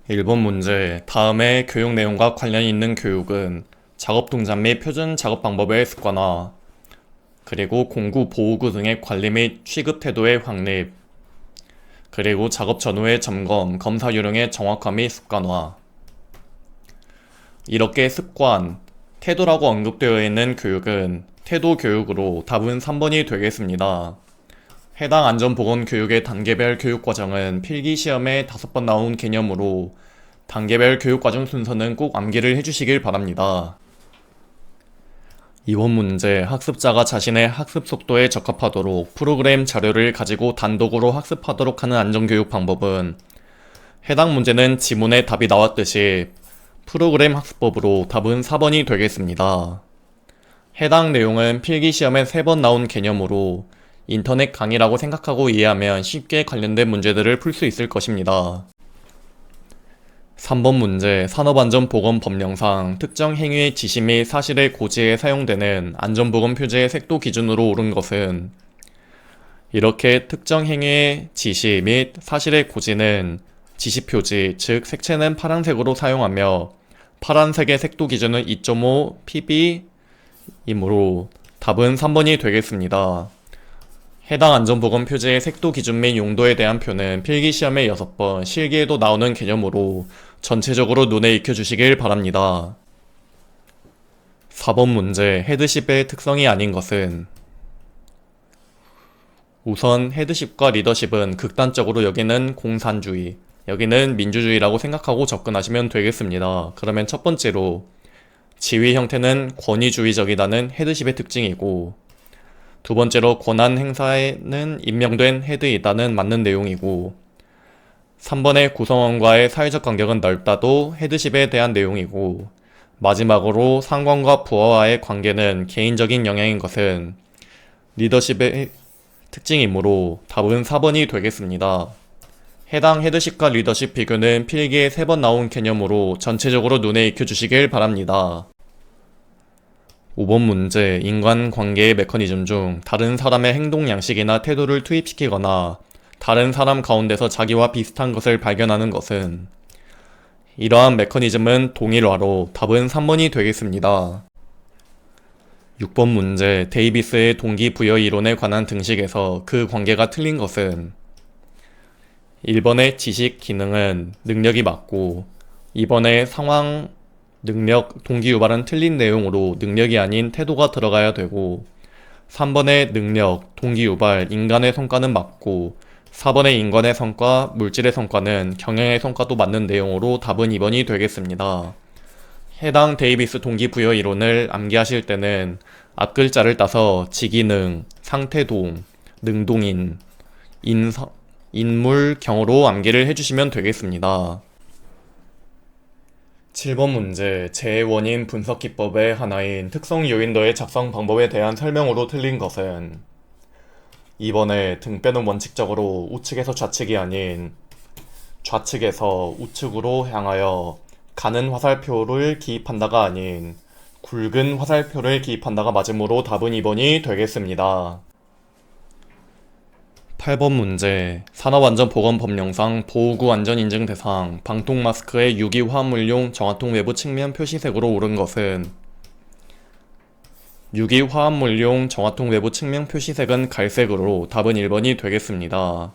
1번 문제. 다음의 교육 내용과 관련이 있는 교육은 작업 동작 및 표준 작업 방법의 습관화, 그리고 공구, 보호구 등의 관리 및 취급 태도의 확립, 그리고 작업 전후의 점검, 검사 요령의 정확화 및 습관화. 이렇게 습관, 태도라고 언급되어 있는 교육은 태도 교육으로 답은 3번이 되겠습니다. 해당 안전보건교육의 단계별 교육과정은 필기시험에 5번 나온 개념으로 단계별 교육과정 순서는 꼭 암기를 해주시길 바랍니다. 이번 문제, 학습자가 자신의 학습 속도에 적합하도록 프로그램 자료를 가지고 단독으로 학습하도록 하는 안전교육 방법은 해당 문제는 지문에 답이 나왔듯이 프로그램 학습법으로 답은 4번이 되겠습니다. 해당 내용은 필기시험에 3번 나온 개념으로 인터넷 강의라고 생각하고 이해하면 쉽게 관련된 문제들을 풀 수 있을 것입니다. 3번 문제, 산업안전보건법령상 특정 행위의 지시 및 사실의 고지에 사용되는 안전보건 표지의 색도 기준으로 옳은 것은 이렇게 특정 행위의 지시 및 사실의 고지는 지시표지, 즉 색채는 파란색으로 사용하며 파란색의 색도 기준은 2.5 pb이므로 답은 3번이 되겠습니다. 해당 안전보건 표지의 색도 기준 및 용도에 대한 표는 필기시험에 6번, 실기에도 나오는 개념으로 전체적으로 눈에 익혀주시길 바랍니다. 4번 문제, 헤드십의 특성이 아닌 것은 우선 헤드십과 리더십은 극단적으로 여기는 공산주의, 여기는 민주주의라고 생각하고 접근하시면 되겠습니다. 그러면 첫 번째로 지휘 형태는 권위주의적이다는 헤드십의 특징이고, 두 번째로 권한 행사에는 임명된 헤드이다는 맞는 내용이고, 3번의 구성원과의 사회적 간격은 넓다도 헤드십에 대한 내용이고, 마지막으로 상관과 부하와의 관계는 개인적인 영향인 것은 리더십의 특징이므로 답은 4번이 되겠습니다. 해당 헤드십과 리더십 비교는 필기에 3번 나온 개념으로 전체적으로 눈에 익혀주시길 바랍니다. 5번 문제, 인간관계의 메커니즘 중 다른 사람의 행동 양식이나 태도를 투입시키거나 다른 사람 가운데서 자기와 비슷한 것을 발견하는 것은 이러한 메커니즘은 동일화로 답은 3번이 되겠습니다. 6번 문제, 데이비스의 동기부여 이론에 관한 등식에서 그 관계가 틀린 것은 1번의 지식, 기능은 능력이 맞고 2번의 상황, 능력, 동기유발은 틀린 내용으로 능력이 아닌 태도가 들어가야 되고 3번의 능력, 동기유발, 인간의 성과는 맞고 4번의 인간의 성과, 물질의 성과는 경영의 성과도 맞는 내용으로 답은 2번이 되겠습니다. 해당 데이비스 동기부여 이론을 암기하실 때는 앞글자를 따서 지기능, 상태동, 능동인, 인물, 경어로 암기를 해주시면 되겠습니다. 7번 문제, 재원인 분석 기법의 하나인 특성 요인도의 작성 방법에 대한 설명으로 틀린 것은 2번에 등 빼는 원칙적으로 우측에서 좌측이 아닌 좌측에서 우측으로 향하여 가는 화살표를 기입한다가 아닌 굵은 화살표를 기입한다가 맞으므로 답은 2번이 되겠습니다. 8번 문제, 산업안전보건법령상 보호구 안전인증 대상 방통마스크의 유기화합물용 정화통 외부 측면 표시색으로 옳은 것은 유기화합물용 정화통 외부 측면 표시색은 갈색으로 답은 1번이 되겠습니다.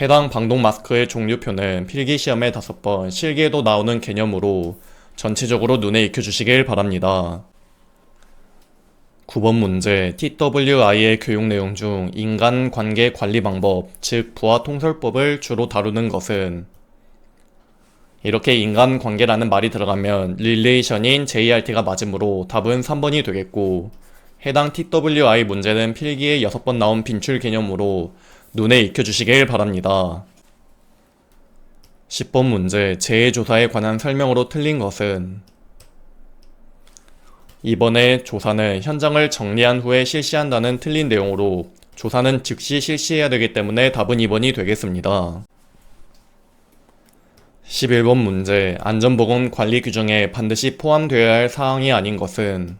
해당 방독마스크의 종류표는 필기시험에 5번, 실기에도 나오는 개념으로 전체적으로 눈에 익혀주시길 바랍니다. 9번 문제, TWI의 교육 내용 중 인간관계 관리 방법, 즉 부하통솔법을 주로 다루는 것은 이렇게 인간관계라는 말이 들어가면 릴레이션인 JRT가 맞으므로 답은 3번이 되겠고, 해당 TWI 문제는 필기에 6번 나온 빈출 개념으로 눈에 익혀주시길 바랍니다. 10번 문제, 재해조사에 관한 설명으로 틀린 것은 이번에 조사는 현장을 정리한 후에 실시한다는 틀린 내용으로 조사는 즉시 실시해야 되기 때문에 답은 2번이 되겠습니다. 11번 문제, 안전보건 관리 규정에 반드시 포함되어야 할 사항이 아닌 것은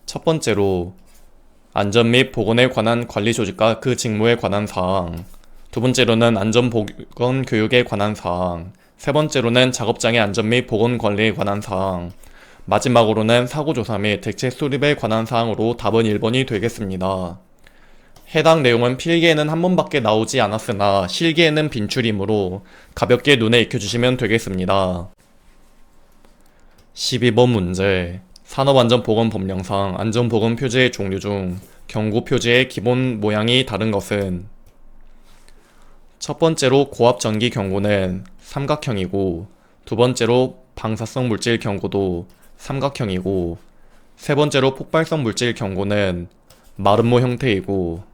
첫 번째로 안전 및 보건에 관한 관리 조직과 그 직무에 관한 사항, 두 번째로는 안전보건 교육에 관한 사항, 세 번째로는 작업장의 안전 및 보건 관리에 관한 사항, 마지막으로는 사고조사 및 대책 수립에 관한 사항으로 답은 1번이 되겠습니다. 해당 내용은 필기에는 한 번밖에 나오지 않았으나 실기에는 빈출이므로 가볍게 눈에 익혀주시면 되겠습니다. 12번 문제. 산업안전보건법령상 안전보건 표지의 종류 중 경고 표지의 기본 모양이 다른 것은? 첫 번째로 고압전기 경고는 삼각형이고, 두 번째로 방사성 물질 경고도 삼각형이고, 세 번째로 폭발성 물질 경고는 마름모 형태이고,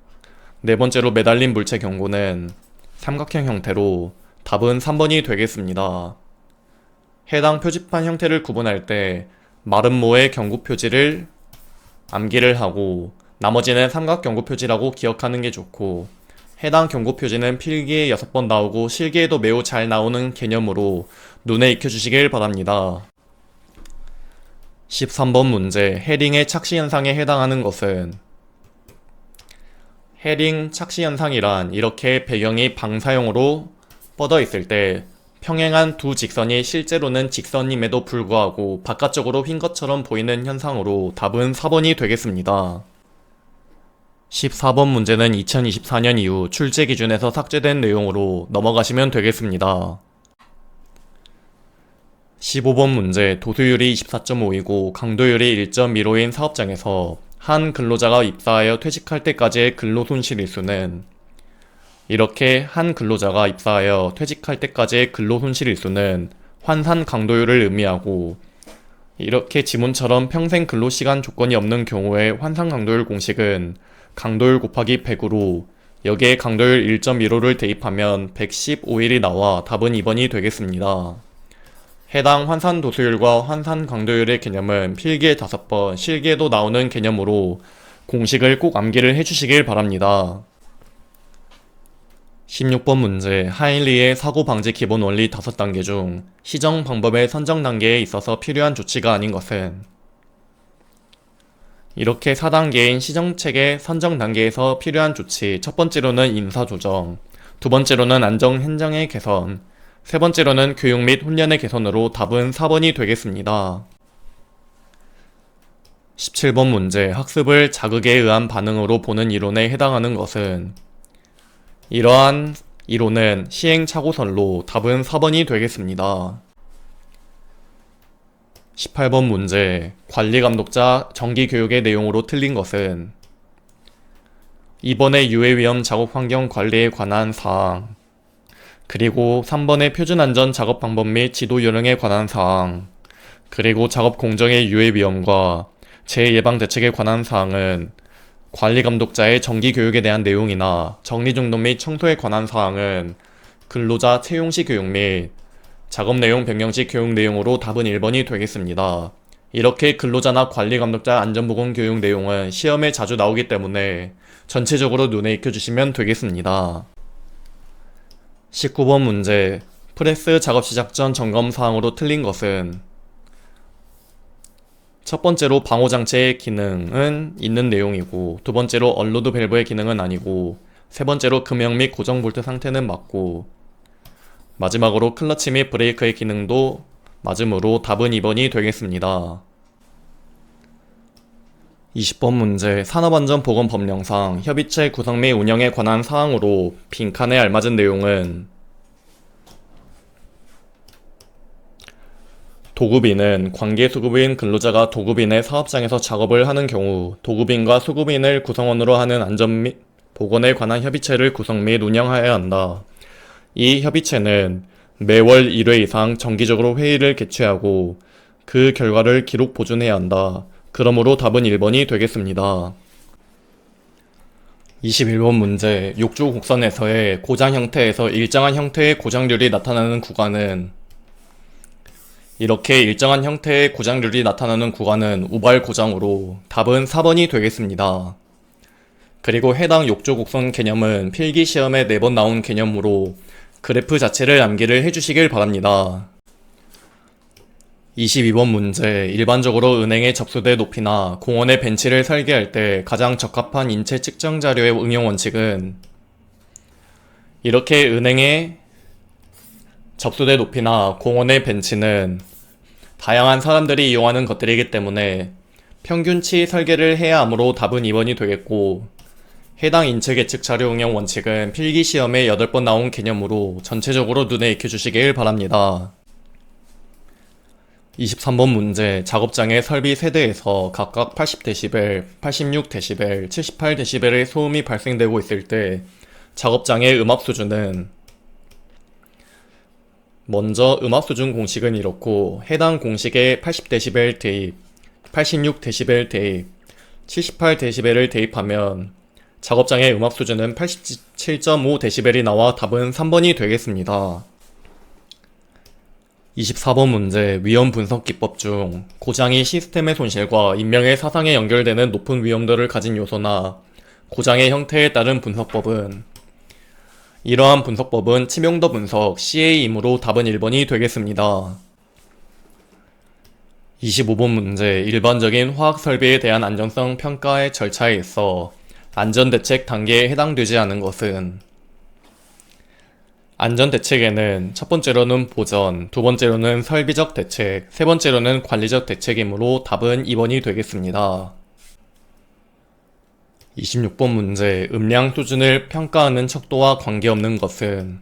네 번째로 매달린 물체 경고는 삼각형 형태로 답은 3번이 되겠습니다. 해당 표지판 형태를 구분할 때 마름모의 경고 표지를 암기를 하고 나머지는 삼각 경고 표지라고 기억하는 게 좋고, 해당 경고 표지는 필기에 6번 나오고 실기에도 매우 잘 나오는 개념으로 눈에 익혀주시길 바랍니다. 13번 문제. 해링의 착시 현상에 해당하는 것은? 해링 착시 현상이란 이렇게 배경이 방사형으로 뻗어 있을 때 평행한 두 직선이 실제로는 직선임에도 불구하고 바깥쪽으로 휜 것처럼 보이는 현상으로 답은 4번이 되겠습니다. 14번 문제는 2024년 이후 출제 기준에서 삭제된 내용으로 넘어가시면 되겠습니다. 15번 문제. 도수율이 24.5이고 강도율이 1.15인 사업장에서 한 근로자가 입사하여 퇴직할 때까지의 근로손실일수는? 이렇게 한 근로자가 입사하여 퇴직할 때까지의 근로손실일수는 환산 강도율을 의미하고, 이렇게 지문처럼 평생 근로시간 조건이 없는 경우에 환산 강도율 공식은 강도율 곱하기 100으로 여기에 강도율 1.15를 대입하면 115일이 나와 답은 2번이 되겠습니다. 해당 환산 도수율과 환산 강도율의 개념은 필기에 5번, 실기에도 나오는 개념으로 공식을 꼭 암기를 해주시길 바랍니다. 16번 문제. 하일리의 사고 방지 기본 원리 5단계 중 시정 방법의 선정 단계에 있어서 필요한 조치가 아닌 것은? 이렇게 4단계인 시정책의 선정 단계에서 필요한 조치, 첫 번째로는 인사조정, 두 번째로는 안전 현장의 개선, 세 번째로는 교육 및 훈련의 개선으로 답은 4번이 되겠습니다. 17번 문제. 학습을 자극에 의한 반응으로 보는 이론에 해당하는 것은? 이러한 이론은 시행착오설로 답은 4번이 되겠습니다. 18번 문제. 관리감독자 정기교육의 내용으로 틀린 것은? 2번의 유해위험 작업환경 관리에 관한 사항, 그리고 3번의 표준안전 작업 방법 및 지도 요령에 관한 사항, 그리고 작업 공정의 유해위험과 재예방 대책에 관한 사항은 관리감독자의 정기교육에 대한 내용이나 정리정돈 및 청소에 관한 사항은 근로자 채용시 교육 및 작업 내용 변경 시 교육 내용으로 답은 1번이 되겠습니다. 이렇게 근로자나 관리감독자 안전보건 교육 내용은 시험에 자주 나오기 때문에 전체적으로 눈에 익혀주시면 되겠습니다. 19번 문제. 프레스 작업 시작 전 점검 사항으로 틀린 것은? 첫 번째로 방호장치의 기능은 있는 내용이고, 두 번째로 언로드 밸브의 기능은 아니고, 세 번째로 금형 및 고정 볼트 상태는 맞고, 마지막으로 클러치 및 브레이크의 기능도 맞으므로 답은 2번이 되겠습니다. 20번 문제. 산업안전보건법령상 협의체 구성 및 운영에 관한 사항으로 빈칸에 알맞은 내용은? 도급인은 관계 수급인 근로자가 도급인의 사업장에서 작업을 하는 경우 도급인과 수급인을 구성원으로 하는 안전 및 보건에 관한 협의체를 구성 및 운영하여야 한다. 이 협의체는 매월 1회 이상 정기적으로 회의를 개최하고 그 결과를 기록 보존해야 한다. 그러므로 답은 1번이 되겠습니다. 21번 문제. 욕조 곡선에서의 고장 형태에서 일정한 형태의 고장률이 나타나는 구간은? 이렇게 일정한 형태의 고장률이 나타나는 구간은 우발 고장으로 답은 4번이 되겠습니다. 그리고 해당 욕조 곡선 개념은 필기 시험에 4번 나온 개념으로 그래프 자체를 암기를 해주시길 바랍니다. 22번 문제. 일반적으로 은행의 접수대 높이나 공원의 벤치를 설계할 때 가장 적합한 인체 측정 자료의 응용 원칙은? 이렇게 이렇게 은행의 접수대 높이나 공원의 벤치는 다양한 사람들이 이용하는 것들이기 때문에 평균치 설계를 해야 하므로 답은 2번이 되겠고, 해당 인체 계측 자료 응용 원칙은 필기 시험에 8번 나온 개념으로 전체적으로 눈에 익혀주시길 바랍니다. 23번 문제, 작업장의 설비 세대에서 각각 80dB, 86dB, 78dB의 소음이 발생되고 있을 때 작업장의 음압 수준은, 먼저 음압 수준 공식은 이렇고, 해당 공식에 80dB 대입, 86dB 대입, 78dB를 대입하면 작업장의 음압 수준은 87.5dB이 나와 답은 3번이 되겠습니다. 24번 문제, 위험 분석 기법 중 고장이 시스템의 손실과 인명의 사상에 연결되는 높은 위험도를 가진 요소나 고장의 형태에 따른 분석법은, 이러한 분석법은 치명도 분석 CA이므로 답은 1번이 되겠습니다. 25번 문제, 일반적인 화학 설비에 대한 안전성 평가의 절차에 있어 안전대책 단계에 해당되지 않은 것은, 안전대책에는 첫 번째로는 보전, 두 번째로는 설비적 대책, 세 번째로는 관리적 대책이므로 답은 2번이 되겠습니다. 26번 문제, 음량 수준을 평가하는 척도와 관계없는 것은,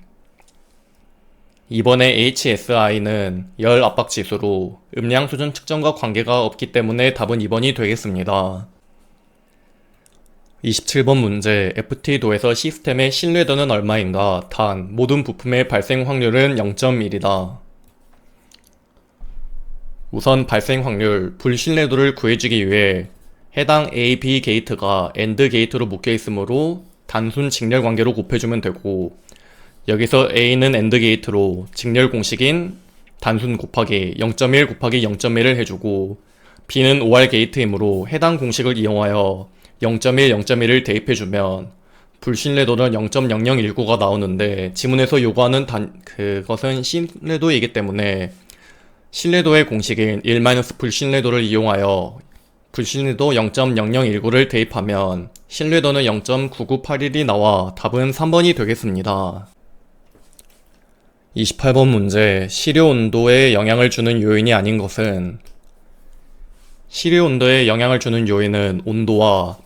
이번에 HSI는 열 압박 지수로 음량 수준 측정과 관계가 없기 때문에 답은 2번이 되겠습니다. 27번 문제, FT도에서 시스템의 신뢰도는 얼마인가? 단, 모든 부품의 발생 확률은 0.1이다. 우선 발생 확률, 불신뢰도를 구해주기 위해 해당 A, B 게이트가 AND 게이트로 묶여 있으므로 단순 직렬 관계로 곱해주면 되고, 여기서 A는 AND 게이트로 직렬 공식인 단순 곱하기 0.1 곱하기 0.1을 해주고, B는 OR 게이트이므로 해당 공식을 이용하여 0.1, 0.1을 대입해주면 불신뢰도는 0.0019가 나오는데, 지문에서 요구하는 그것은 신뢰도이기 때문에 신뢰도의 공식인 1- 불신뢰도를 이용하여 불신뢰도 0.0019를 대입하면 신뢰도는 0.9981이 나와 답은 3번이 되겠습니다. 28번 문제, 시료 온도에 영향을 주는 요인이 아닌 것은, 시료 온도에 영향을 주는 요인은 온도와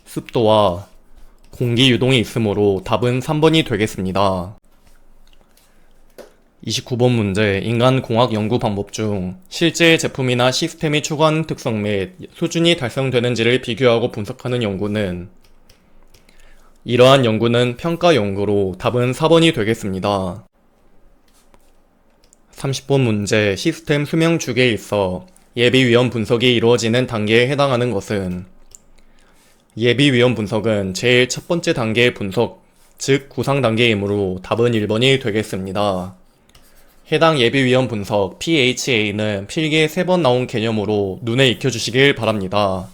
습도와 공기 유동이 있으므로 답은 3번이 되겠습니다. 29번 문제, 인간공학 연구 방법 중 실제 제품이나 시스템이 추구하는 특성 및 수준이 달성되는지를 비교하고 분석하는 연구는, 이러한 연구는 평가 연구로 답은 4번이 되겠습니다. 30번 문제, 시스템 수명 주기에 있어 예비 위험 분석이 이루어지는 단계에 해당하는 것은, 예비 위험 분석은 제일 첫 번째 단계의 분석, 즉 구상 단계이므로 답은 1번이 되겠습니다. 해당 예비 위험 분석 PHA는 필기에 3번 나온 개념으로 눈에 익혀주시길 바랍니다.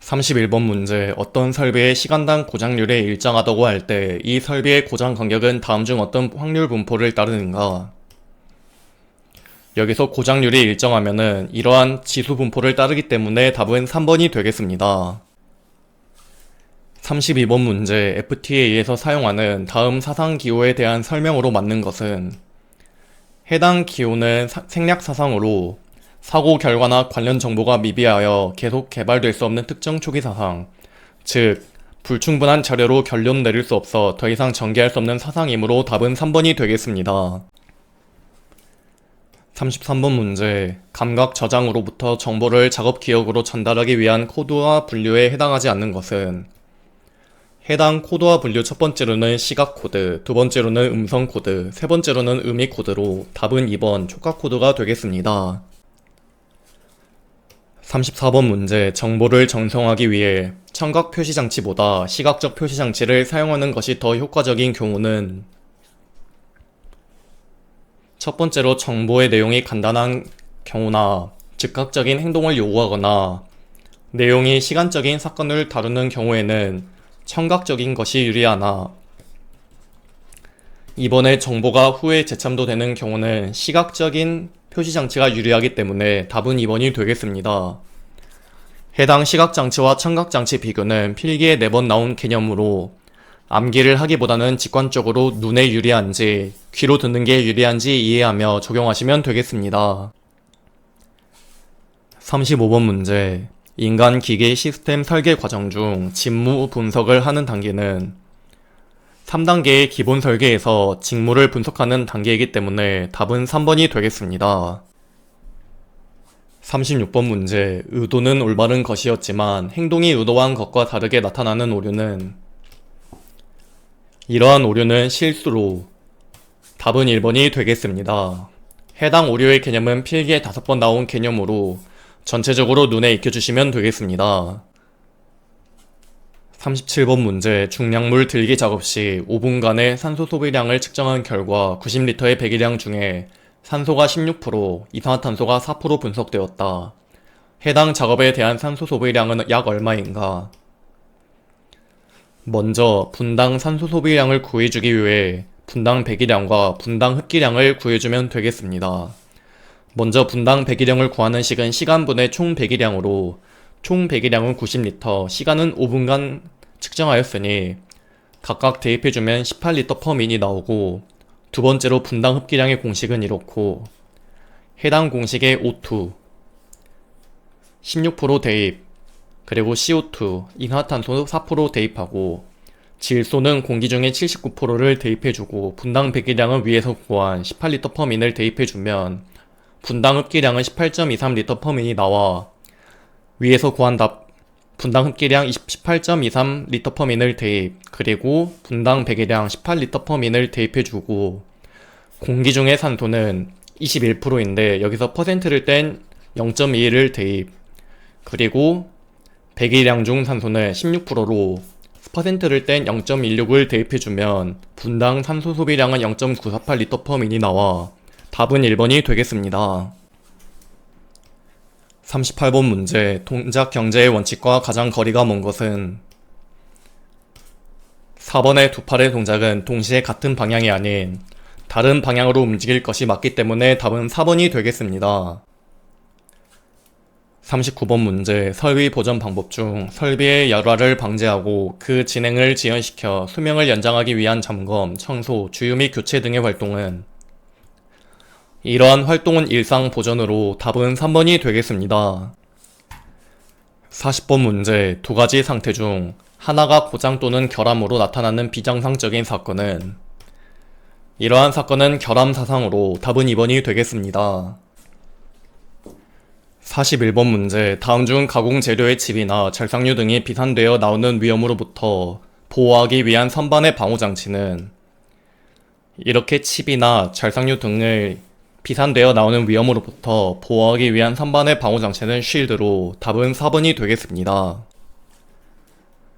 31번 문제, 어떤 설비의 시간당 고장률이 일정하다고 할 때 이 설비의 고장 간격은 다음 중 어떤 확률 분포를 따르는가? 여기서 고장률이 일정하면은 이러한 지수 분포를 따르기 때문에 답은 3번이 되겠습니다. 32번 문제, FTA에서 사용하는 다음 사상 기호에 대한 설명으로 맞는 것은, 해당 기호는 생략 사상으로 사고 결과나 관련 정보가 미비하여 계속 개발될 수 없는 특정 초기 사상, 즉 불충분한 자료로 결론 내릴 수 없어 더 이상 전개할 수 없는 사상이므로 답은 3번이 되겠습니다. 33번 문제, 감각 저장으로부터 정보를 작업 기억으로 전달하기 위한 코드와 분류에 해당하지 않는 것은, 해당 코드와 분류 첫 번째로는 시각 코드, 두 번째로는 음성 코드, 세 번째로는 의미 코드로 답은 2번 촉각 코드가 되겠습니다. 34번 문제, 정보를 전송하기 위해 청각 표시 장치보다 시각적 표시 장치를 사용하는 것이 더 효과적인 경우는, 첫 번째로 정보의 내용이 간단한 경우나 즉각적인 행동을 요구하거나 내용이 시간적인 사건을 다루는 경우에는 청각적인 것이 유리하나, 이번에 정보가 후에 재참도 되는 경우는 시각적인 표시장치가 유리하기 때문에 답은 2번이 되겠습니다. 해당 시각장치와 청각장치 비교는 필기에 4번 나온 개념으로 암기를 하기보다는 직관적으로 눈에 유리한지, 귀로 듣는 게 유리한지 이해하며 적용하시면 되겠습니다. 35번 문제. 인간 기계 시스템 설계 과정 중 직무 분석을 하는 단계는 3단계의 기본 설계에서 직무를 분석하는 단계이기 때문에 답은 3번이 되겠습니다. 36번 문제. 의도는 올바른 것이었지만 행동이 의도한 것과 다르게 나타나는 오류는 이러한 오류는 실수로 답은 1번이 되겠습니다. 해당 오류의 개념은 필기에 5번 나온 개념으로 전체적으로 눈에 익혀주시면 되겠습니다. 37번 문제. 중량물 들기 작업 시 5분간의 산소 소비량을 측정한 결과 90리터의 배기량 중에 산소가 16%, 이산화탄소가 4% 분석되었다. 해당 작업에 대한 산소 소비량은 약 얼마인가? 먼저 분당 산소 소비량을 구해주기 위해 분당 배기량과 분당 흡기량을 구해주면 되겠습니다. 먼저 분당 배기량을 구하는 식은 시간분의 총 배기량으로 총 배기량은 90리터, 시간은 5분간 측정하였으니 각각 대입해주면 18L/min이 나오고, 두 번째로 분당 흡기량의 공식은 이렇고, 해당 공식의 O2 16% 대입, 그리고 CO2 이산화탄소 4% 대입하고, 질소는 공기 중에 79%를 대입해주고 분당 배기량은 위에서 구한 18L/min을 대입해주면 분당 흡기량은 18.23L/min이 나와 위에서 구한 분당 흡기량 18.23L/min을 대입, 그리고 분당 배기량 18L/min을 대입해주고, 공기 중의 산소는 21%인데 여기서 퍼센트를 뗀 0.21을 대입, 그리고 배기량 중 산소는 16%로 퍼센트를 뗀 0.16을 대입해주면 분당 산소 소비량은 0.948L/min이 나와 답은 1번이 되겠습니다. 38번 문제. 동작 경제의 원칙과 가장 거리가 먼 것은 4번의 두 팔의 동작은 동시에 같은 방향이 아닌 다른 방향으로 움직일 것이 맞기 때문에 답은 4번이 되겠습니다. 39번 문제. 설비 보전 방법 중 설비의 열화를 방지하고 그 진행을 지연시켜 수명을 연장하기 위한 점검, 청소, 주유 및 교체 등의 활동은 이러한 활동은 일상 보전으로 답은 3번이 되겠습니다. 40번 문제. 두 가지 상태 중 하나가 고장 또는 결함으로 나타나는 비정상적인 사건은 이러한 사건은 결함사상으로 답은 2번이 되겠습니다. 41번 문제. 다음 중 가공 재료의 칩이나 절삭류 등이 비산되어 나오는 위험으로부터 보호하기 위한 선반의 방호장치는 이렇게 칩이나 절삭류 등을 비산되어 나오는 위험으로부터 보호하기 위한 선반의 방호장치는 쉴드로 답은 4번이 되겠습니다.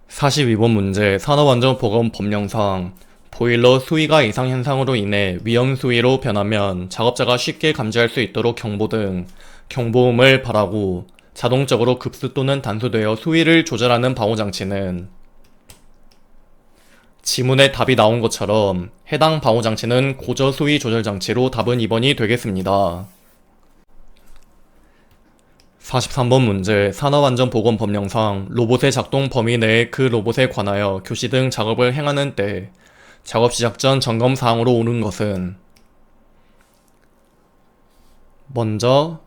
42번 문제. 산업안전보건 법령상 보일러 수위가 이상 현상으로 인해 위험 수위로 변하면 작업자가 쉽게 감지할 수 있도록 경보 등 경보음을 발하고 자동적으로 급수 또는 단수되어 수위를 조절하는 방호장치는 지문에 답이 나온 것처럼 해당 방호장치는 고저수위 조절장치로 답은 2번이 되겠습니다. 43번 문제. 산업안전보건법령상 로봇의 작동 범위 내에 그 로봇에 관하여 교시 등 작업을 행하는 때 작업 시작 전 점검사항으로 오는 것은 먼저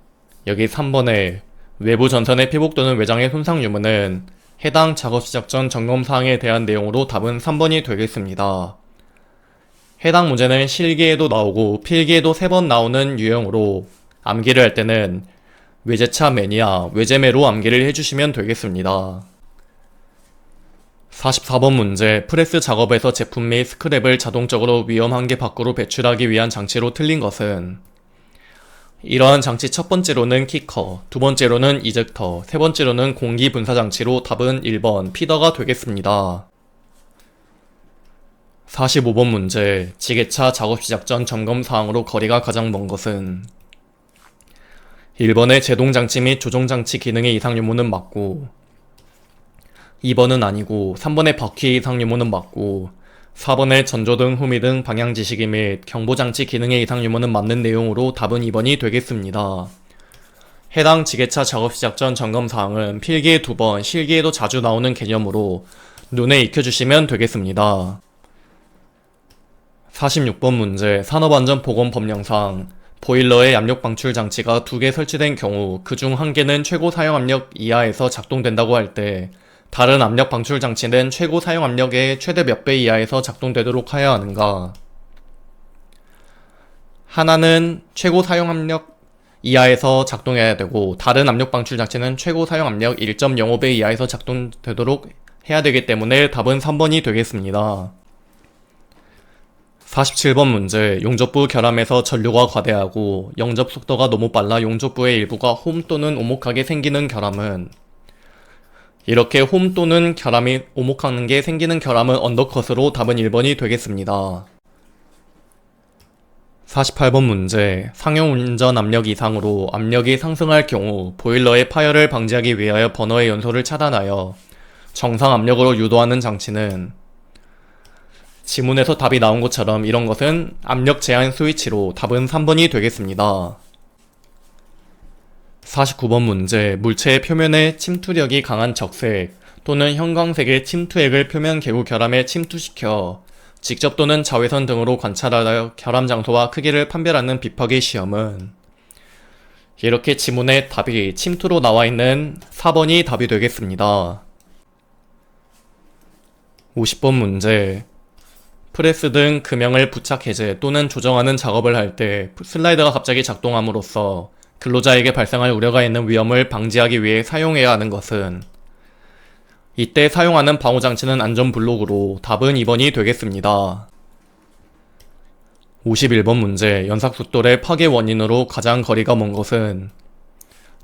여기 3번에 외부 전선의 피복 또는 외장의 손상 유무는 해당 작업 시작 전 점검사항에 대한 내용으로 답은 3번이 되겠습니다. 해당 문제는 실기에도 나오고 필기에도 3번 나오는 유형으로 암기를 할 때는 외제차 매니아, 외제매로 암기를 해주시면 되겠습니다. 44번 문제. 프레스 작업에서 제품 및 스크랩을 자동적으로 위험 한계 밖으로 배출하기 위한 장치로 틀린 것은 이러한 장치 첫 번째로는 키커, 두 번째로는 이젝터, 세 번째로는 공기 분사 장치로 답은 1번 피더가 되겠습니다. 45번 문제. 지게차 작업 시작 전 점검 사항으로 거리가 가장 먼 것은 1번의 제동장치 및 조종장치 기능의 이상 유무는 맞고 2번은 아니고 3번의 바퀴 이상 유무는 맞고 4번의 전조등, 후미등, 방향지시기 및 경보장치 기능의 이상 유무는 맞는 내용으로 답은 2번이 되겠습니다. 해당 지게차 작업 시작 전 점검사항은 필기에 2번, 실기에도 자주 나오는 개념으로 눈에 익혀주시면 되겠습니다. 46번 문제, 산업안전보건법령상 보일러에 압력 방출 장치가 2개 설치된 경우 그중 1개는 최고 사용 압력 이하에서 작동된다고 할 때 다른 압력 방출 장치는 최고 사용 압력의 최대 몇 배 이하에서 작동되도록 하여야 하는가? 하나는 최고 사용 압력 이하에서 작동해야 되고 다른 압력 방출 장치는 최고 사용 압력 1.05배 이하에서 작동되도록 해야 되기 때문에 답은 3번이 되겠습니다. 47번 문제, 용접부 결함에서 전류가 과대하고 영접 속도가 너무 빨라 용접부의 일부가 홈 또는 오목하게 생기는 결함은, 이렇게 홈 또는 결함이 오목하는 게 생기는 결함은 언더컷으로 답은 1번이 되겠습니다. 48번 문제, 상용 운전 압력 이상으로 압력이 상승할 경우 보일러의 파열을 방지하기 위하여 버너의 연소를 차단하여 정상 압력으로 유도하는 장치는, 지문에서 답이 나온 것처럼 이런 것은 압력 제한 스위치로 답은 3번이 되겠습니다. 49번 문제, 물체의 표면에 침투력이 강한 적색 또는 형광색의 침투액을 표면 개구 결함에 침투시켜 직접 또는 자외선 등으로 관찰하여 결함 장소와 크기를 판별하는 비파기 시험은, 이렇게 지문에 답이 침투로 나와 있는 4번이 답이 되겠습니다. 50번 문제, 프레스 등 금형을 부착 해제 또는 조정하는 작업을 할 때 슬라이드가 갑자기 작동함으로써 근로자에게 발생할 우려가 있는 위험을 방지하기 위해 사용해야 하는 것은, 이때 사용하는 방호장치는 안전블록으로 답은 2번이 되겠습니다. 51번 문제, 연삭 숫돌의 파괴 원인으로 가장 거리가 먼 것은,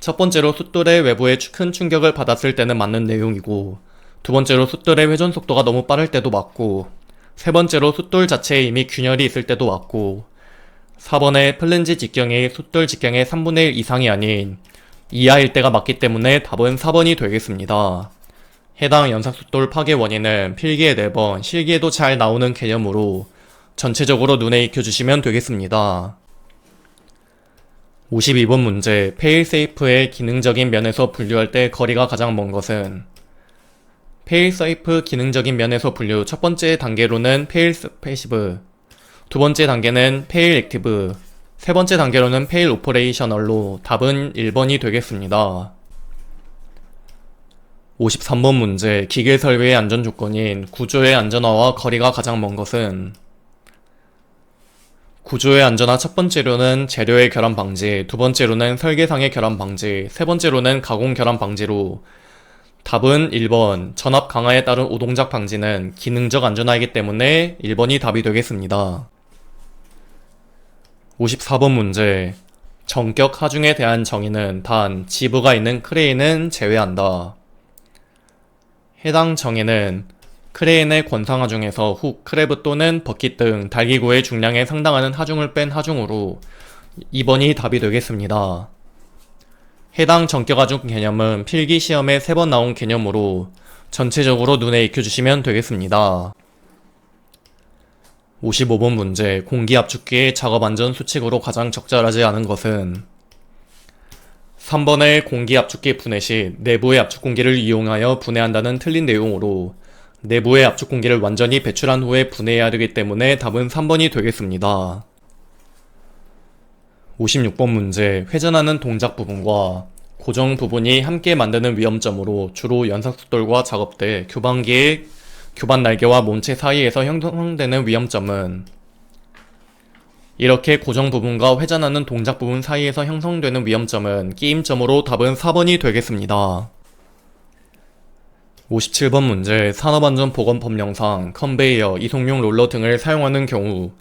첫 번째로 숫돌의 외부에 큰 충격을 받았을 때는 맞는 내용이고, 두 번째로 숫돌의 회전 속도가 너무 빠를 때도 맞고, 세 번째로 숫돌 자체에 이미 균열이 있을 때도 맞고, 4번에 플랜지 직경이 숫돌 직경의 3분의 1 이상이 아닌 이하일 때가 맞기 때문에 답은 4번이 되겠습니다. 해당 연삭숫돌 파괴 원인은 필기에 4번, 실기에도 잘 나오는 개념으로 전체적으로 눈에 익혀주시면 되겠습니다. 52번 문제, 페일세이프의 기능적인 면에서 분류할 때 거리가 가장 먼 것은, 페일세이프 기능적인 면에서 분류 첫 번째 단계로는 페일 패시브, 두 번째 단계는 페일 액티브, 세 번째 단계로는 페일 오퍼레이셔널로 답은 1번이 되겠습니다. 53번 문제, 기계 설비의 안전 조건인 구조의 안전화와 거리가 가장 먼 것은, 구조의 안전화 첫 번째로는 재료의 결함 방지, 두 번째로는 설계상의 결함 방지, 세 번째로는 가공 결함 방지로 답은 1번, 전압 강화에 따른 오동작 방지는 기능적 안전화이기 때문에 1번이 답이 되겠습니다. 54번 문제, 정격 하중에 대한 정의는 단 지부가 있는 크레인은 제외한다. 해당 정의는 크레인의 권상 하중에서 훅, 크랩 또는 버킷 등 달기구의 중량에 상당하는 하중을 뺀 하중으로 2번이 답이 되겠습니다. 해당 정격 하중 개념은 필기 시험에 3번 나온 개념으로 전체적으로 눈에 익혀주시면 되겠습니다. 55번 문제, 공기 압축기의 작업 안전 수칙으로 가장 적절하지 않은 것은, 3번의 공기 압축기 분해 시 내부의 압축 공기를 이용하여 분해한다는 틀린 내용으로 내부의 압축 공기를 완전히 배출한 후에 분해해야 되기 때문에 답은 3번이 되겠습니다. 56번 문제, 회전하는 동작 부분과 고정 부분이 함께 만드는 위험점으로 주로 연삭숫돌과 작업대, 교반기의 교반 날개와 몸체 사이에서 형성되는 위험점은, 이렇게 고정 부분과 회전하는 동작 부분 사이에서 형성되는 위험점은 끼임점으로 답은 4번이 되겠습니다. 57번 문제, 산업안전보건법령상 컨베이어, 이송용 롤러 등을 사용하는 경우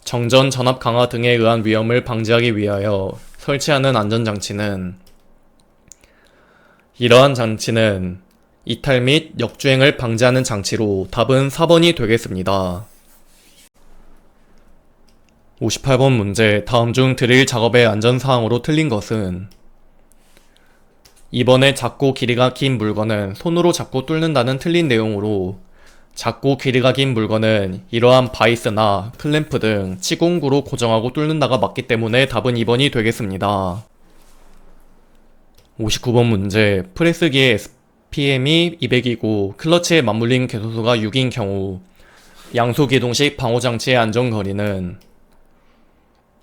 정전, 전압 강화 등에 의한 위험을 방지하기 위하여 설치하는 안전장치는, 이러한 장치는 이탈 및 역주행을 방지하는 장치로 답은 4번이 되겠습니다. 58번 문제, 다음 중 드릴 작업의 안전사항으로 틀린 것은, 이번에 작고 길이가 긴 물건은 손으로 잡고 뚫는다는 틀린 내용으로 작고 길이가 긴 물건은 이러한 바이스나 클램프 등 치공구로 고정하고 뚫는다가 맞기 때문에 답은 2번이 되겠습니다. 59번 문제, 프레스기의 FPM이 200이고 클러치에 맞물린 궤도수가 6인 경우 양소 기동식 방호장치의 안전거리는,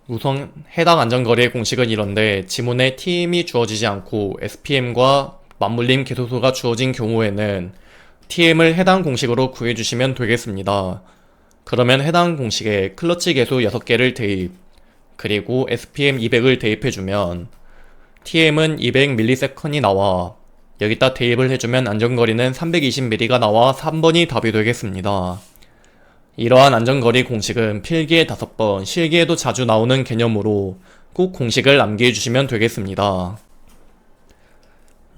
우선 해당 안전거리의 공식은 이런데, 지문에 TM이 주어지지 않고 SPM과 맞물림 궤도수가 주어진 경우에는 TM을 해당 공식으로 구해주시면 되겠습니다. 그러면 해당 공식에 클러치 개수 6개를 대입, 그리고 SPM 200을 대입해주면 TM은 200ms이 나와 여기다 대입을 해주면 안전거리는 320mm가 나와 3번이 답이 되겠습니다. 이러한 안전거리 공식은 필기에 5번, 실기에도 자주 나오는 개념으로 꼭 공식을 암기해주시면 되겠습니다.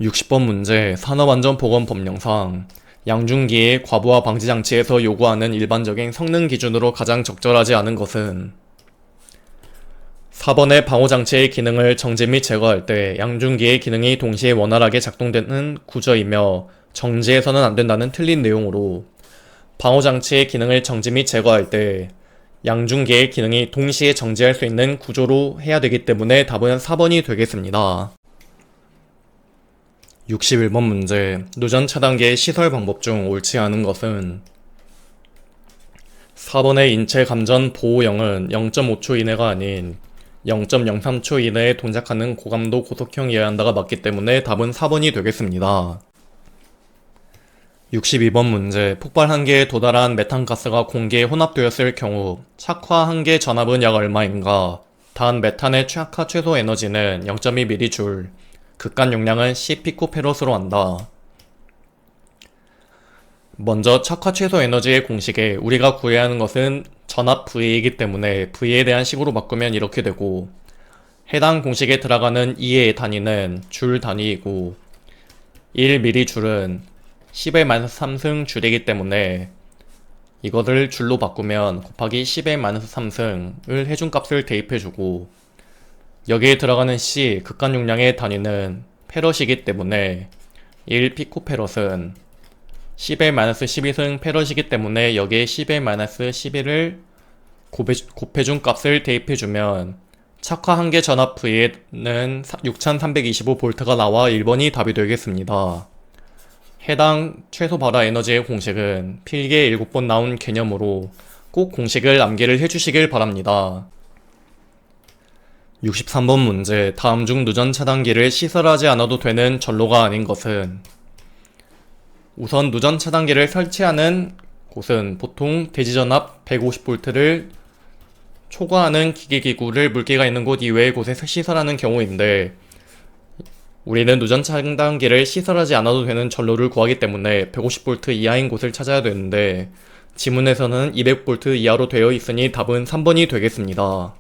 60번 문제, 산업안전보건법령상 양중기의 과부하 방지장치에서 요구하는 일반적인 성능 기준으로 가장 적절하지 않은 것은 4번의 방호장치의 기능을 정지 및 제거할 때 양중기의 기능이 동시에 원활하게 작동되는 구조이며 정지해서는 안 된다는 틀린 내용으로, 방호장치의 기능을 정지 및 제거할 때 양중기의 기능이 동시에 정지할 수 있는 구조로 해야 되기 때문에 답은 4번이 되겠습니다. 61번 문제, 누전 차단기의 시설 방법 중 옳지 않은 것은 4번의 인체 감전 보호형은 0.5초 이내가 아닌 0.03초 이내에 동작하는 고감도 고속형이어야 한다가 맞기 때문에 답은 4번이 되겠습니다. 62번 문제, 폭발 한계에 도달한 메탄가스가 공기에 혼합되었을 경우 착화 한계 전압은 약 얼마인가? 단 메탄의 착화 최소 에너지는 0.2mJ, 극간 용량은 10피코페롯으로 한다. 먼저 착화 최소 에너지의 공식에 우리가 구해야 하는 것은 전압 V이기 때문에 V에 대한 식으로 바꾸면 이렇게 되고, 해당 공식에 들어가는 E의 단위는 줄 단위이고 1mJ은 10의 3승 줄이기 때문에 이것을 줄로 바꾸면 곱하기 10의 3승을 해준값을 대입해주고, 여기에 들어가는 C 극간 용량의 단위는 페럿이기 때문에 1피코페럿은 10의 12승 페럿이기 때문에 여기에 10의 11을 곱해준 값을 대입해주면 착화 한계 전압 V에는 6325V가 나와 1번이 답이 되겠습니다. 해당 최소 발화 에너지의 공식은 필기에 7번 나온 개념으로 꼭 공식을 암기를 해주시길 바랍니다. 63번 문제, 다음 중 누전 차단기를 시설하지 않아도 되는 전로가 아닌 것은, 우선 누전 차단기를 설치하는 곳은 보통 대지전압 150V를 초과하는 기계기구를 물기가 있는 곳 이외의 곳에 시설하는 경우인데, 우리는 누전 차단기를 시설하지 않아도 되는 전로를 구하기 때문에 150V 이하인 곳을 찾아야 되는데 지문에서는 200V 이하로 되어 있으니 답은 3번이 되겠습니다.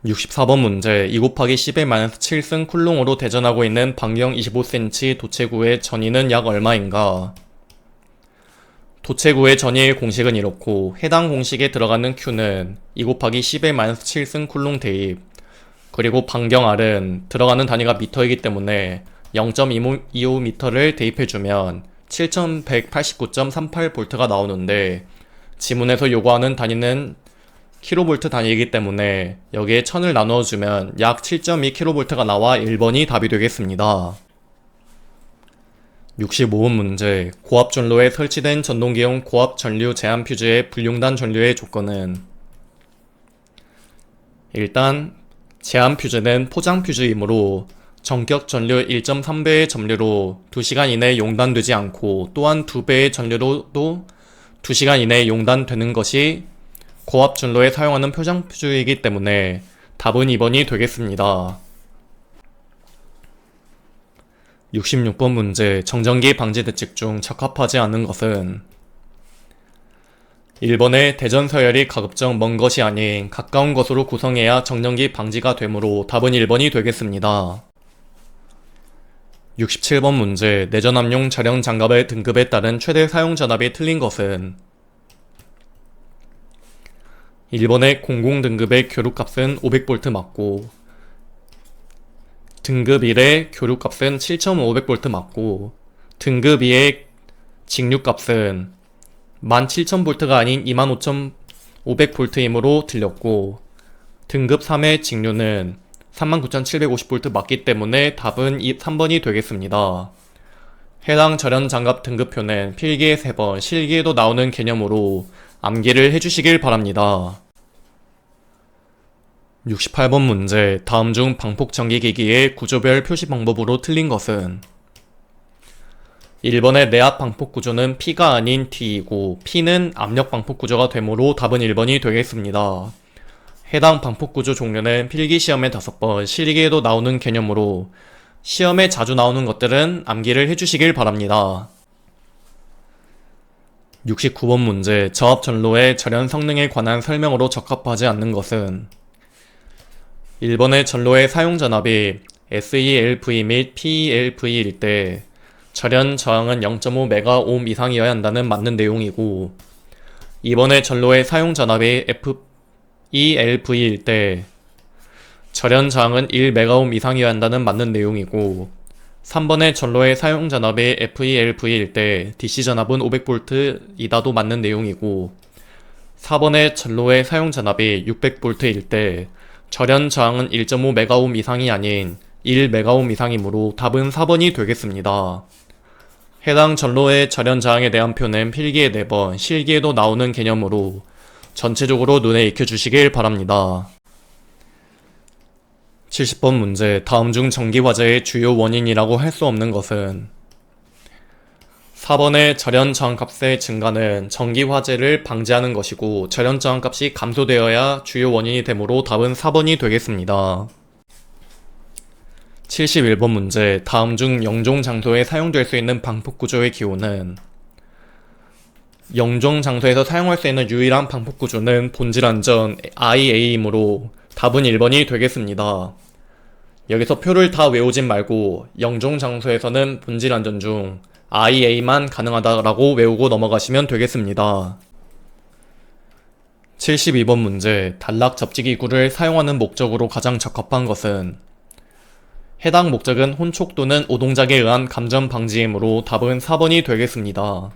64번 문제, 2 곱하기 10의 7승 쿨롱으로 대전하고 있는 반경 25cm 도체구의 전위는 약 얼마인가? 도체구의 전위의 공식은 이렇고, 해당 공식에 들어가는 Q는 2 곱하기 10의 7승 쿨롱 대입, 그리고 반경 R은 들어가는 단위가 미터이기 때문에 0.25m를 대입해주면 7189.38V가 나오는데, 지문에서 요구하는 단위는 kV 단위이기 때문에 여기에 1000을 나누어주면 약 7.2kV가 나와 1번이 답이 되겠습니다. 65번 문제, 고압 전로에 설치된 전동기용 고압 전류 제한 퓨즈의 불용단 전류의 조건은, 일단 제한 퓨즈는 포장 퓨즈이므로 전격 전류 1.3배의 전류로 2시간 이내에 용단되지 않고, 또한 2배의 전류로도 2시간 이내에 용단되는 것이 고압 전로에 사용하는 포장 퓨즈이기 때문에 답은 2번이 되겠습니다. 66번 문제, 정전기 방지 대책 중 적합하지 않은 것은 1번의 대전 서열이 가급적 먼 것이 아닌 가까운 것으로 구성해야 정전기 방지가 되므로 답은 1번이 되겠습니다. 67번 문제, 내전압용 자령 장갑의 등급에 따른 최대 사용 전압이 틀린 것은 1번의 00 등급의 교류값은 500V 맞고, 등급 1의 교류값은 7500V 맞고, 등급 2의 직류값은 17000V가 아닌 25500V이므로 틀렸고, 등급 3의 직류는 39,750V 맞기 때문에 답은 3번이 되겠습니다. 해당 절연 장갑 등급표는 필기에 3번, 실기에도 나오는 개념으로 암기를 해주시길 바랍니다. 68번 문제, 다음 중 방폭 전기기기의 구조별 표시 방법으로 틀린 것은? 1번의 내압 방폭 구조는 P가 아닌 T이고 P는 압력 방폭 구조가 되므로 답은 1번이 되겠습니다. 해당 방폭 구조 종류는 필기시험에 5번, 실기에도 나오는 개념으로 시험에 자주 나오는 것들은 암기를 해주시길 바랍니다. 69번 문제, 저압 전로의 절연 성능에 관한 설명으로 적합하지 않는 것은? 1번의 전로의 사용 전압이 SELV 및 PELV일 때 절연 저항은 0.5MΩ 이상이어야 한다는 맞는 내용이고, 2번의 전로의 사용 전압이 FELV일 때 절연 저항은 1MΩ 이상이어야 한다는 맞는 내용이고, 3번의 전로의 사용 전압이 FELV일 때 DC 전압은 500V이다도 맞는 내용이고, 4번의 전로의 사용 전압이 600V일 때 절연 저항은 1.5MΩ 이상이 아닌 1MΩ 이상이므로 답은 4번이 되겠습니다. 해당 전로의 절연 저항에 대한 표는 필기에 4번, 실기에도 나오는 개념으로 전체적으로 눈에 익혀주시길 바랍니다. 70번 문제, 다음 중 전기화재의 주요 원인이라고 할 수 없는 것은? 4번의 절연 저항값의 증가는 전기화재를 방지하는 것이고 절연 저항값이 감소되어야 주요 원인이 되므로 답은 4번이 되겠습니다. 71번 문제, 다음 중 영종 장소에 사용될 수 있는 방폭 구조의 기호는? 영종 장소에서 사용할 수 있는 유일한 방폭 구조는 본질 안전 IA이므로 답은 1번이 되겠습니다. 여기서 표를 다 외우진 말고 영종 장소에서는 본질 안전 중 IA만 가능하다라고 외우고 넘어가시면 되겠습니다. 72번 문제, 단락 접지기구를 사용하는 목적으로 가장 적합한 것은? 해당 목적은 혼촉 또는 오동작에 의한 감전 방지이므로 답은 4번이 되겠습니다.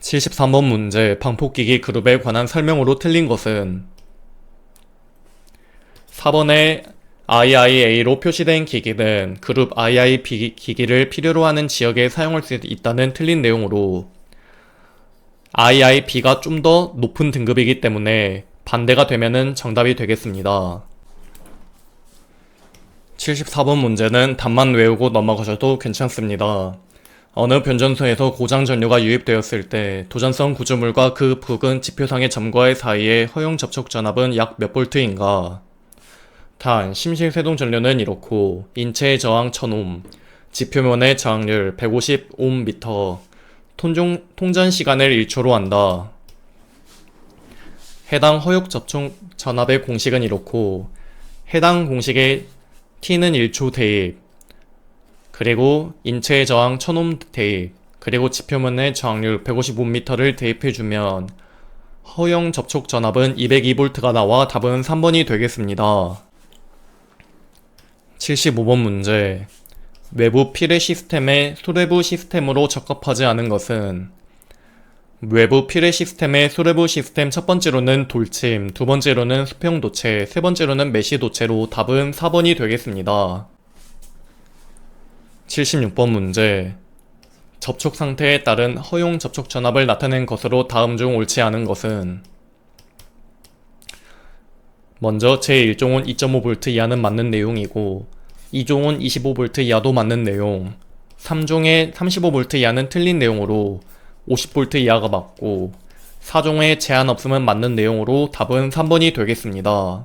73번 문제, 방폭기기 그룹에 관한 설명으로 틀린 것은? 4번의 IIA로 표시된 기기는 그룹 II 기기를 필요로 하는 지역에 사용할 수 있다는 틀린 내용으로 IIB가 좀 더 높은 등급이기 때문에 반대가 되면은 정답이 되겠습니다. 74번 문제는 답만 외우고 넘어가셔도 괜찮습니다. 어느 변전소에서 고장 전류가 유입되었을 때 도전성 구조물과 그 부근 지표상의 점과의 사이의 허용 접촉 전압은 약 몇 볼트인가? 단, 심실세동 전류는 이렇고 인체의 저항 1000옴, 지표면의 저항률 150옴미터, 통전 시간을 1초로 한다. 해당 허용 접촉 전압의 공식은 이렇고 해당 공식의 T는 1초 대입, 그리고 인체의 저항 1000옴 대입, 그리고 지표면의 저항률 155m를 대입해주면 허용 접촉 전압은 202V가 나와 답은 3번이 되겠습니다. 75번 문제, 외부 필해 시스템의 수뇌부 시스템으로 적합하지 않은 것은? 외부 필해 시스템의 수뇌부 시스템 첫 번째로는 돌침, 두 번째로는 수평 도체, 세 번째로는 메시 도체로 답은 4번이 되겠습니다. 76번 문제, 접촉 상태에 따른 허용 접촉 전압을 나타낸 것으로 다음 중 옳지 않은 것은? 먼저 제1종은 2.5V 이하는 맞는 내용이고 2종은 25V 이하도 맞는 내용, 3종의 35V 이하는 틀린 내용으로 50V 이하가 맞고 4종의 제한 없음은 맞는 내용으로 답은 3번이 되겠습니다.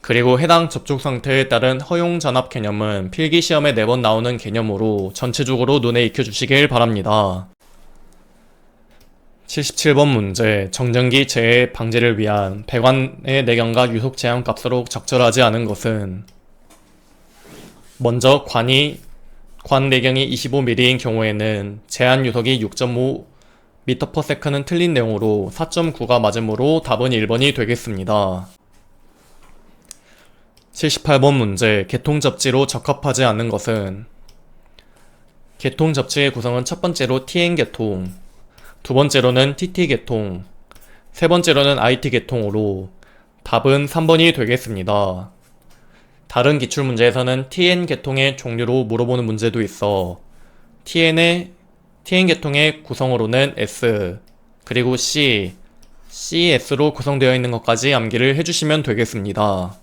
그리고 해당 접촉 상태에 따른 허용 전압 개념은 필기시험에 4번 나오는 개념으로 전체적으로 눈에 익혀주시길 바랍니다. 77번 문제, 정전기 재해 방지를 위한 배관의 내경과 유속 제한 값으로 적절하지 않은 것은? 먼저 관 내경이 25mm인 경우에는 제한 유속이 6.5m/s는 틀린 내용으로 4.9가 맞으므로 답은 1번이 되겠습니다. 78번 문제, 개통접지로 적합하지 않은 것은? 개통접지의 구성은 첫 번째로 TN개통, 두 번째로는 TT개통, 세 번째로는 IT개통으로 답은 3번이 되겠습니다. 다른 기출문제에서는 TN 계통의 종류로 물어보는 문제도 있어 TN 계통의 구성으로는 S, 그리고 C, CS로 구성되어 있는 것까지 암기를 해주시면 되겠습니다.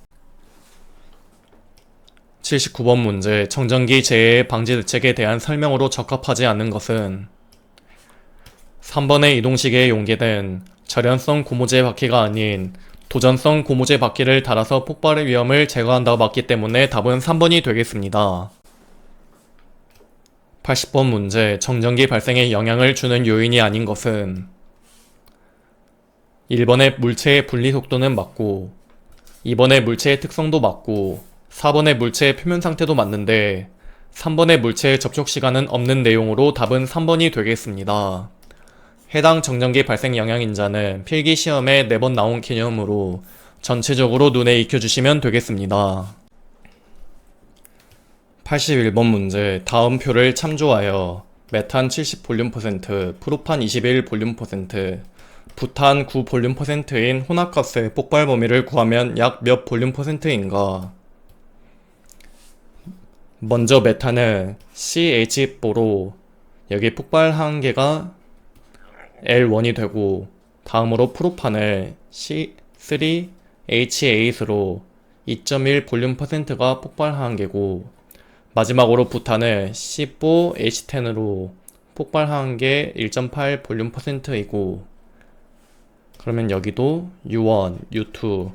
79번 문제, 청정기 재해 방지 대책에 대한 설명으로 적합하지 않은 것은 3번의 이동식에 용기는 절연성 고무재 바퀴가 아닌 도전성 고무재 바퀴를 달아서 폭발의 위험을 제거한다고 봤기 때문에 답은 3번이 되겠습니다. 80번 문제, 청정기 발생에 영향을 주는 요인이 아닌 것은 1번의 물체의 분리 속도는 맞고 2번의 물체의 특성도 맞고 4번의 물체의 표면 상태도 맞는데 3번의 물체의 접촉 시간은 없는 내용으로 답은 3번이 되겠습니다. 해당 정전기 발생 영향인자는 필기시험에 4번 나온 개념으로 전체적으로 눈에 익혀주시면 되겠습니다. 81번 문제, 다음 표를 참조하여 메탄 70 볼륨 퍼센트, 프로판 21 볼륨 퍼센트, 부탄 9 볼륨 퍼센트인 혼합가스의 폭발 범위를 구하면 약 몇 볼륨 퍼센트인가? 먼저 메탄은 CH4로 여기 폭발 한계가 L1이 되고, 다음으로 프로판을 C3H8로 2.1 볼륨 퍼센트가 폭발 한계고, 마지막으로 부탄을 C4H10으로 폭발 한계 1.8 볼륨 퍼센트이고, 그러면 여기도 U1, U2,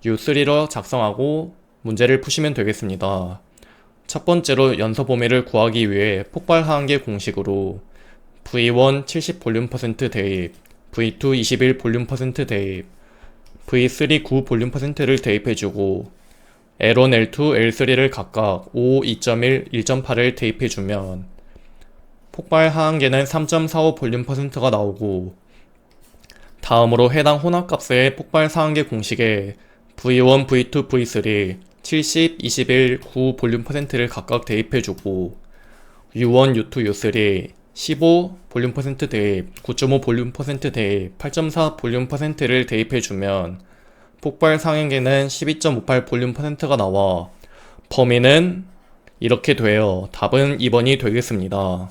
U3로 작성하고 문제를 푸시면 되겠습니다. 첫 번째로 연소 범위를 구하기 위해 폭발 하한계 공식으로 V1 70 볼륨 퍼센트 대입, V2 21 볼륨 퍼센트 대입, V3 9 볼륨 퍼센트를 대입해주고 L1, L2, L3를 각각 5, 2.1, 1.8을 대입해주면 폭발 하한계는 3.45 볼륨 퍼센트가 나오고, 다음으로 해당 혼합값의 폭발 하한계 공식에 V1, V2, V3 70, 21, 9 볼륨 퍼센트를 각각 대입해주고 U1, U2, U3 15 볼륨 퍼센트 대입, 9.5 볼륨 퍼센트 대입, 8.4 볼륨 퍼센트를 대입해주면 폭발 상행계는 12.58 볼륨 퍼센트가 나와 범위는 이렇게 돼요. 답은 2번이 되겠습니다.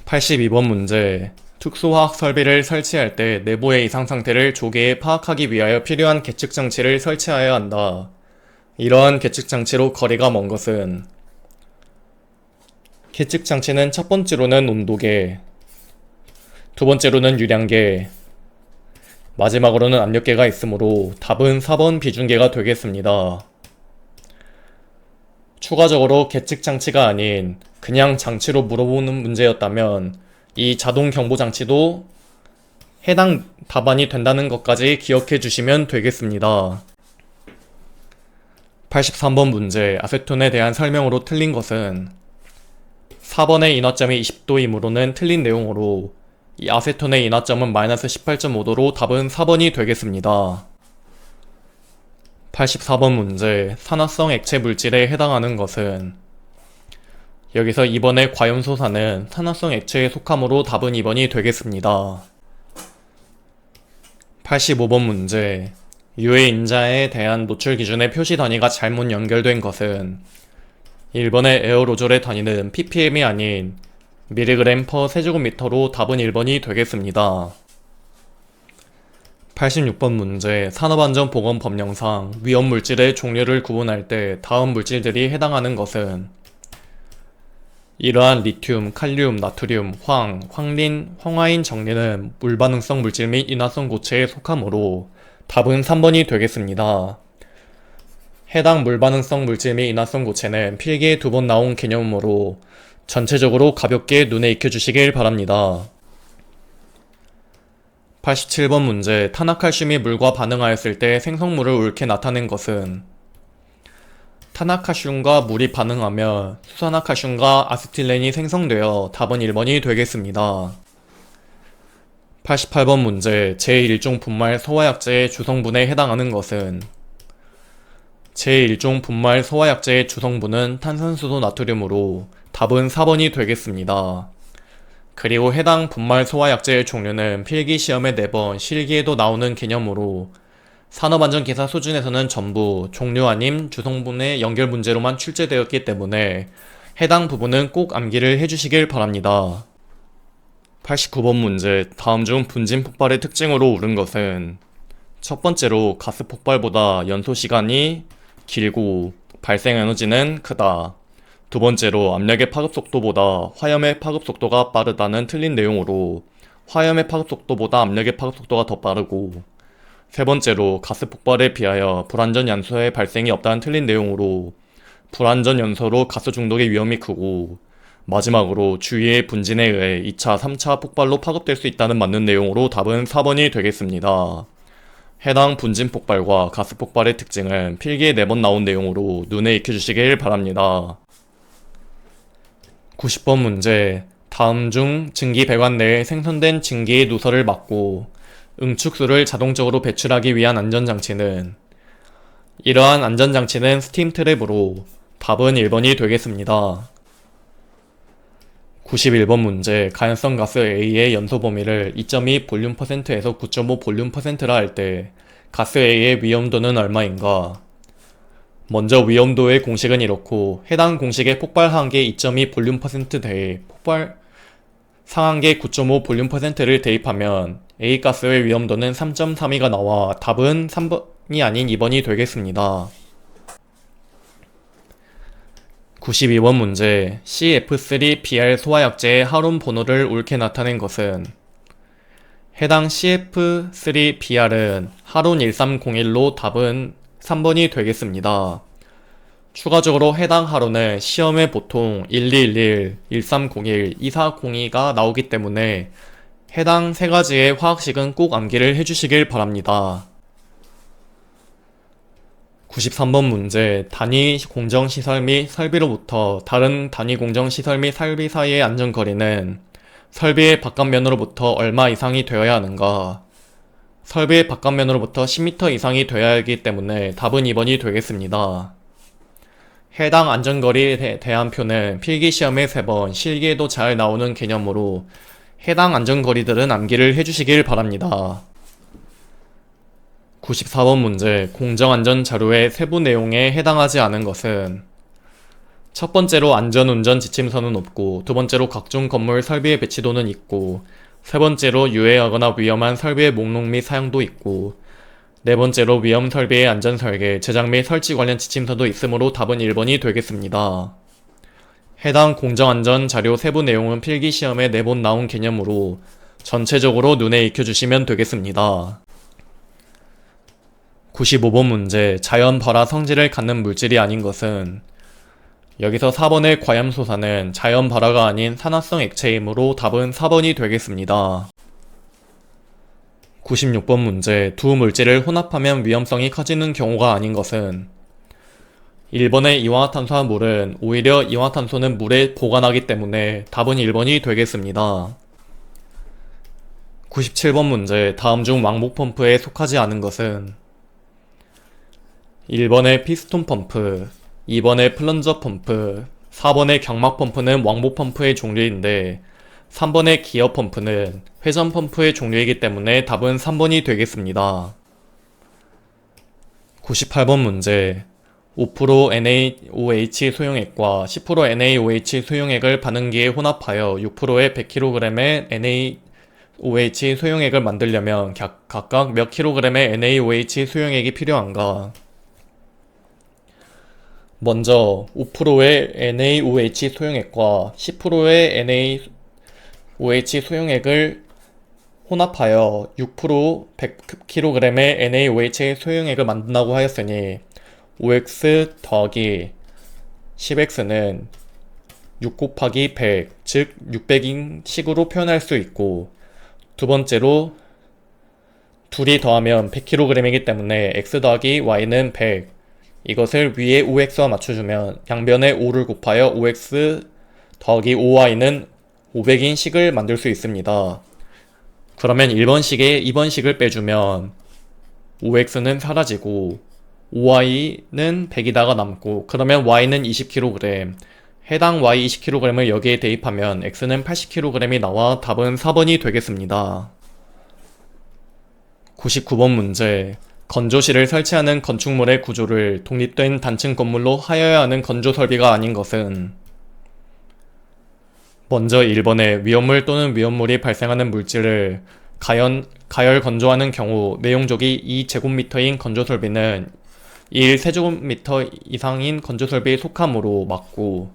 82번 문제, 특수화학 설비를 설치할 때 내부의 이상 상태를 조기에 파악하기 위하여 필요한 계측 장치를 설치해야 한다. 이러한 계측 장치로 거리가 먼 것은 계측 장치는 첫 번째로는 온도계, 두 번째로는 유량계, 마지막으로는 압력계가 있으므로 답은 4번 비중계가 되겠습니다. 추가적으로 계측 장치가 아닌 그냥 장치로 물어보는 문제였다면 이 자동 경보 장치도 해당 답안이 된다는 것까지 기억해 주시면 되겠습니다. 83번 문제, 아세톤에 대한 설명으로 틀린 것은 4번의 인화점이 20도이므로는 틀린 내용으로 이 아세톤의 인화점은 마이너스 18.5도로 답은 4번이 되겠습니다. 84번 문제, 산화성 액체 물질에 해당하는 것은 여기서 2번의 과염소산은 산화성 액체에 속하므로 답은 2번이 되겠습니다. 85번 문제, 유해 인자에 대한 노출 기준의 표시 단위가 잘못 연결된 것은 1번의 에어로졸의 단위는 ppm이 아닌 mg per 세제곱미터로 답은 1번이 되겠습니다. 86번 문제, 산업안전보건법령상 위험물질의 종류를 구분할 때 다음 물질들이 해당하는 것은 이러한 리튬, 칼륨, 나트륨, 황린, 황화인 정리는 물반응성 물질 및 인화성 고체에 속하므로 답은 3번이 되겠습니다. 해당 물반응성 물질 및 인화성 고체는 필기에 2번 나온 개념으로 전체적으로 가볍게 눈에 익혀주시길 바랍니다. 87번 문제, 탄화칼슘이 물과 반응하였을 때 생성물을 옳게 나타낸 것은 탄화칼슘과 물이 반응하며 수산화칼슘과 아세틸렌이 생성되어 답은 1번이 되겠습니다. 88번 문제, 제1종 분말 소화약제의 주성분에 해당하는 것은 제1종 분말 소화약제의 주성분은 탄산수소 나트륨으로 답은 4번이 되겠습니다. 그리고 해당 분말 소화약제의 종류는 필기시험에 4번, 실기에도 나오는 개념으로 산업안전기사 수준에서는 전부 종류 아님 주성분의 연결 문제로만 출제되었기 때문에 해당 부분은 꼭 암기를 해주시길 바랍니다. 89번 문제. 다음 중 분진 폭발의 특징으로 옳은 것은 첫 번째로 가스 폭발보다 연소 시간이 길고 발생 에너지는 크다. 두 번째로 압력의 파급 속도보다 화염의 파급 속도가 빠르다는 틀린 내용으로 화염의 파급 속도보다 압력의 파급 속도가 더 빠르고, 세 번째로 가스 폭발에 비하여 불완전 연소의 발생이 없다는 틀린 내용으로 불완전 연소로 가스 중독의 위험이 크고, 마지막으로 주위의 분진에 의해 2차, 3차 폭발로 파급될 수 있다는 맞는 내용으로 답은 4번이 되겠습니다. 해당 분진 폭발과 가스 폭발의 특징은 필기에 4번 나온 내용으로 눈에 익혀주시길 바랍니다. 90번 문제. 다음 중 증기 배관 내에 생성된 증기의 누설을 막고 응축수를 자동적으로 배출하기 위한 안전장치는, 이러한 안전장치는 스팀 트랩으로 답은 1번이 되겠습니다. 91번 문제. 가연성 가스 A의 연소 범위를 2.2 볼륨 %에서 9.5 볼륨 %라 할 때 가스 A의 위험도는 얼마인가? 먼저 위험도의 공식은 이렇고, 해당 공식의 폭발 하한계 2.2 볼륨 % 대에 폭발 상한계 9.5 볼륨 %를 대입하면 A 가스의 위험도는 3.32가 나와 답은 3번이 아닌 2번이 되겠습니다. 92번 문제. CF3BR 소화약제의 하론 번호를 옳게 나타낸 것은, 해당 CF3BR은 하론 1301로 답은 3번이 되겠습니다. 추가적으로 해당 하론은 시험에 보통 1211, 1301, 2402가 나오기 때문에 해당 세 가지의 화학식은 꼭 암기를 해주시길 바랍니다. 93번 문제. 단위 공정시설 및 설비로부터 다른 단위 공정시설 및 설비 사이의 안전거리는 설비의 바깥면으로부터 얼마 이상이 되어야 하는가? 설비의 바깥면으로부터 10m 이상이 되어야 하기 때문에 답은 2번이 되겠습니다. 해당 안전거리에 대한 표는 필기시험에 3번, 실기에도 잘 나오는 개념으로 해당 안전거리들은 암기를 해주시길 바랍니다. 94번 문제. 공정안전 자료의 세부 내용에 해당하지 않은 것은, 첫 번째로 안전운전 지침서는 없고, 두 번째로 각종 건물 설비의 배치도는 있고, 세 번째로 유해하거나 위험한 설비의 목록 및 사용도 있고, 네 번째로 위험 설비의 안전 설계, 제작 및 설치 관련 지침서도 있으므로 답은 1번이 되겠습니다. 해당 공정안전 자료 세부 내용은 필기시험에 4번 나온 개념으로 전체적으로 눈에 익혀주시면 되겠습니다. 95번 문제. 자연 발화 성질을 갖는 물질이 아닌 것은, 여기서 4번의 과염소사는 자연 발화가 아닌 산화성 액체이므로 답은 4번이 되겠습니다. 96번 문제. 두 물질을 혼합하면 위험성이 커지는 경우가 아닌 것은, 1번의 이산화탄소와 물은 오히려 이산화탄소는 물에 보관하기 때문에 답은 1번이 되겠습니다. 97번 문제. 다음 중 왕복 펌프에 속하지 않은 것은, 1번의 피스톤 펌프, 2번의 플런저 펌프, 4번의 경막 펌프는 왕복 펌프의 종류인데 3번의 기어 펌프는 회전 펌프의 종류이기 때문에 답은 3번이 되겠습니다. 98번 문제. 5% NaOH 소용액과 10% NaOH 소용액을 반응기에 혼합하여 6%의 100kg의 NaOH 소용액을 만들려면 각각 몇 kg의 NaOH 소용액이 필요한가? 먼저 5%의 NaOH 소용액과 10%의 NaOH 소용액을 혼합하여 6% 100kg의 NaOH 소용액을 만든다고 하였으니 OX 더하기 10X는 6 곱하기 100, 즉 600인 식으로 표현할 수 있고, 두 번째로 둘이 더하면 100kg이기 때문에 X 더하기 Y는 100, 이것을 위에 OX와 맞춰주면 양변에 5를 곱하여 OX 더하기 5Y는 500인 식을 만들 수 있습니다. 그러면 1번식에 2번식을 빼주면 OX는 사라지고 5Y는 100이다가 남고, 그러면 Y는 20kg, 해당 Y 20kg을 여기에 대입하면 X는 80kg이 나와 답은 4번이 되겠습니다. 99번 문제. 건조실을 설치하는 건축물의 구조를 독립된 단층 건물로 하여야 하는 건조 설비가 아닌 것은 먼저 1번에 위험물 또는 위험물이 발생하는 물질을 가열 건조하는 경우 내용적이 2제곱미터인 건조설비는 1세제곱미터 이상인 건조설비에 속하므로 맞고,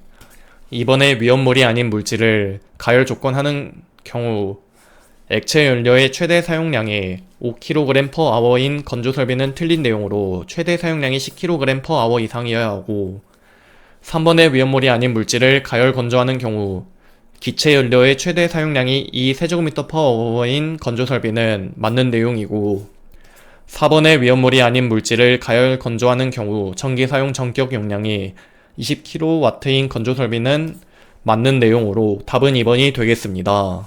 2번에 위험물이 아닌 물질을 가열 조건하는 경우 액체 연료의 최대 사용량이 5kg/h인 건조설비는 틀린 내용으로 최대 사용량이 10kg/h 이상이어야 하고, 3번의 위험물이 아닌 물질을 가열 건조하는 경우 기체 연료의 최대 사용량이 2세제곱미터/h인 건조설비는 맞는 내용이고, 4번의 위험물이 아닌 물질을 가열 건조하는 경우 전기 사용 전격 용량이 20kW인 건조설비는 맞는 내용으로 답은 2번이 되겠습니다.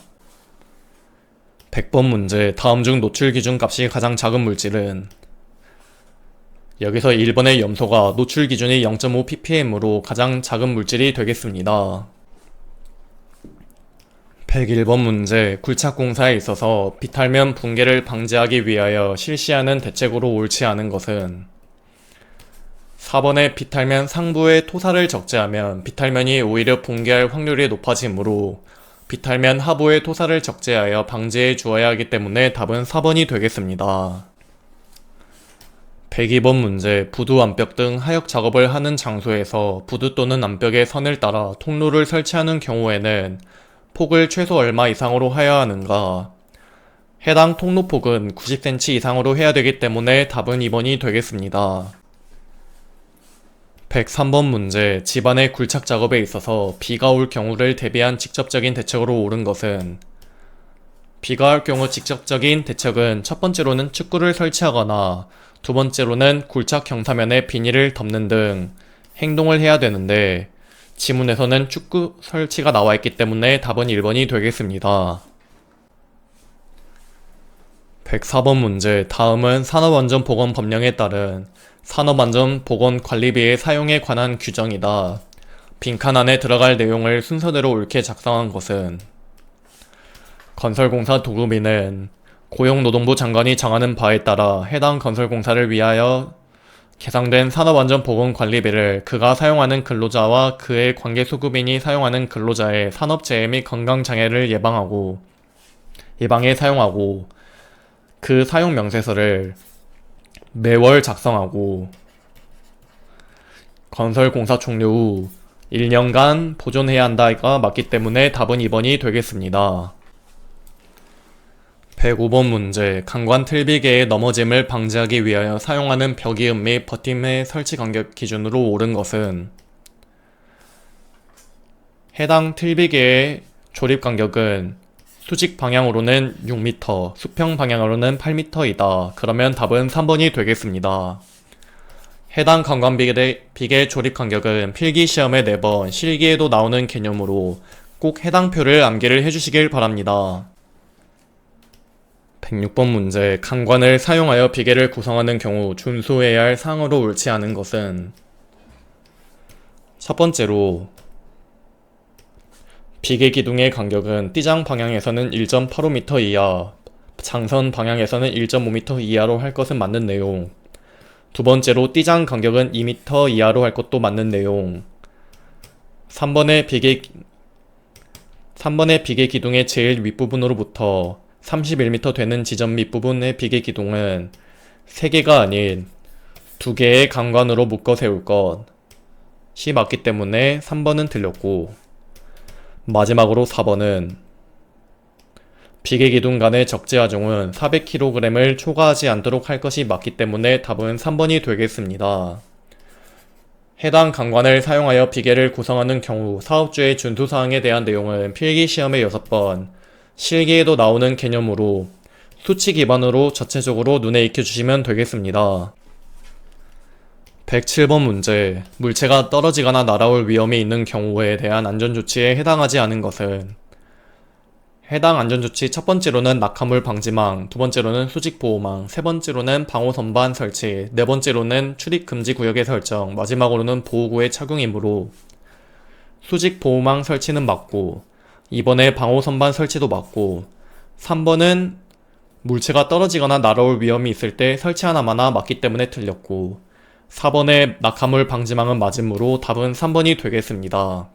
100번 문제. 다음 중 노출 기준 값이 가장 작은 물질은? 여기서 1번의 염소가 노출 기준이 0.5ppm으로 가장 작은 물질이 되겠습니다. 101번 문제. 굴착공사에 있어서 비탈면 붕괴를 방지하기 위하여 실시하는 대책으로 옳지 않은 것은? 4번의 비탈면 상부의 토사를 적재하면 비탈면이 오히려 붕괴할 확률이 높아지므로 비탈면 하부의 토사를 적재하여 방지해 주어야 하기 때문에 답은 4번이 되겠습니다. 102번 문제. 부두, 암벽 등 하역 작업을 하는 장소에서 부두 또는 암벽의 선을 따라 통로를 설치하는 경우에는 폭을 최소 얼마 이상으로 해야 하는가? 해당 통로폭은 90cm 이상으로 해야 되기 때문에 답은 2번이 되겠습니다. 103번 문제. 집안의 굴착 작업에 있어서 비가 올 경우를 대비한 직접적인 대책으로 옳은 것은? 비가 올 경우 직접적인 대책은 첫 번째로는 축구를 설치하거나 두 번째로는 굴착 경사면에 비닐을 덮는 등 행동을 해야 되는데, 지문에서는 축구 설치가 나와 있기 때문에 답은 1번이 되겠습니다. 104번 문제. 다음은 산업안전보건법령에 따른 산업안전보건관리비의 사용에 관한 규정이다. 빈칸 안에 들어갈 내용을 순서대로 옳게 작성한 것은? 건설공사 도급비는 고용노동부 장관이 정하는 바에 따라 해당 건설공사를 위하여 계상된 산업안전보건관리비를 그가 사용하는 근로자와 그의 관계소급인이 사용하는 근로자의 산업재해 및 건강장애를 예방에 사용하고, 그 사용 명세서를 매월 작성하고, 건설공사 종료 후 1년간 보존해야 한다가 맞기 때문에 답은 2번이 되겠습니다. 105번 문제. 강관 틀비개의 넘어짐을 방지하기 위하여 사용하는 벽이음 및 버팀의 설치 간격 기준으로 옳은 것은? 해당 틀비개의 조립 간격은 수직 방향으로는 6m, 수평 방향으로는 8m이다. 그러면 답은 3번이 되겠습니다. 해당 강관비계 조립 간격은 필기시험에 4번, 실기에도 나오는 개념으로 꼭 해당 표를 암기를 해주시길 바랍니다. 106번 문제. 강관을 사용하여 비계를 구성하는 경우 준수해야 할 사항으로 옳지 않은 것은? 첫 번째로 비계 기둥의 간격은 띠장 방향에서는 1.85m 이하, 장선 방향에서는 1.5m 이하로 할 것은 맞는 내용. 두 번째로 띠장 간격은 2m 이하로 할 것도 맞는 내용. 3번의 비계 기둥의 제일 윗부분으로부터 31m 되는 지점 밑부분의 비계 기둥은 3개가 아닌 2개의 강관으로 묶어 세울 것이 맞기 때문에 3번은 틀렸고, 마지막으로 4번은 비계 기둥 간의 적재 하중은 400kg을 초과하지 않도록 할 것이 맞기 때문에 답은 3번이 되겠습니다. 해당 강관을 사용하여 비계를 구성하는 경우 사업주의 준수사항에 대한 내용은 필기시험에 6번, 실기에도 나오는 개념으로 수치 기반으로 전체적으로 눈에 익혀주시면 되겠습니다. 107번 문제. 물체가 떨어지거나 날아올 위험이 있는 경우에 대한 안전조치에 해당하지 않은 것은? 해당 안전조치 첫 번째로는 낙하물 방지망, 두 번째로는 수직보호망, 세 번째로는 방호선반 설치, 네 번째로는 출입금지 구역의 설정, 마지막으로는 보호구의 착용이므로 수직 보호망 설치는 맞고 2번에 방호 선반 설치도 맞고 3번은 물체가 떨어지거나 날아올 위험이 있을 때 설치 하나마나 맞기 때문에 틀렸고 4번의 낙하물 방지망은 맞으므로 답은 3번이 되겠습니다.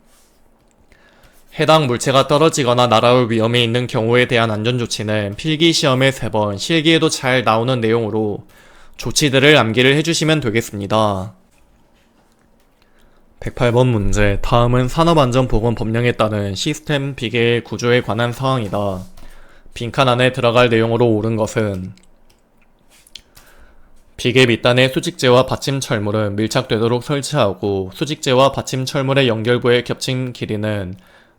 해당 물체가 떨어지거나 날아올 위험이 있는 경우에 대한 안전조치는 필기시험에 3번, 실기에도 잘 나오는 내용으로 조치들을 암기를 해주시면 되겠습니다. 108번 문제. 다음은 산업안전보건법령에 따른 시스템 비계의 구조에 관한 사항이다. 빈칸 안에 들어갈 내용으로 옳은 것은 비계 밑단의 수직재와 받침 철물은 밀착되도록 설치하고 수직재와 받침 철물의 연결부에 겹친 길이는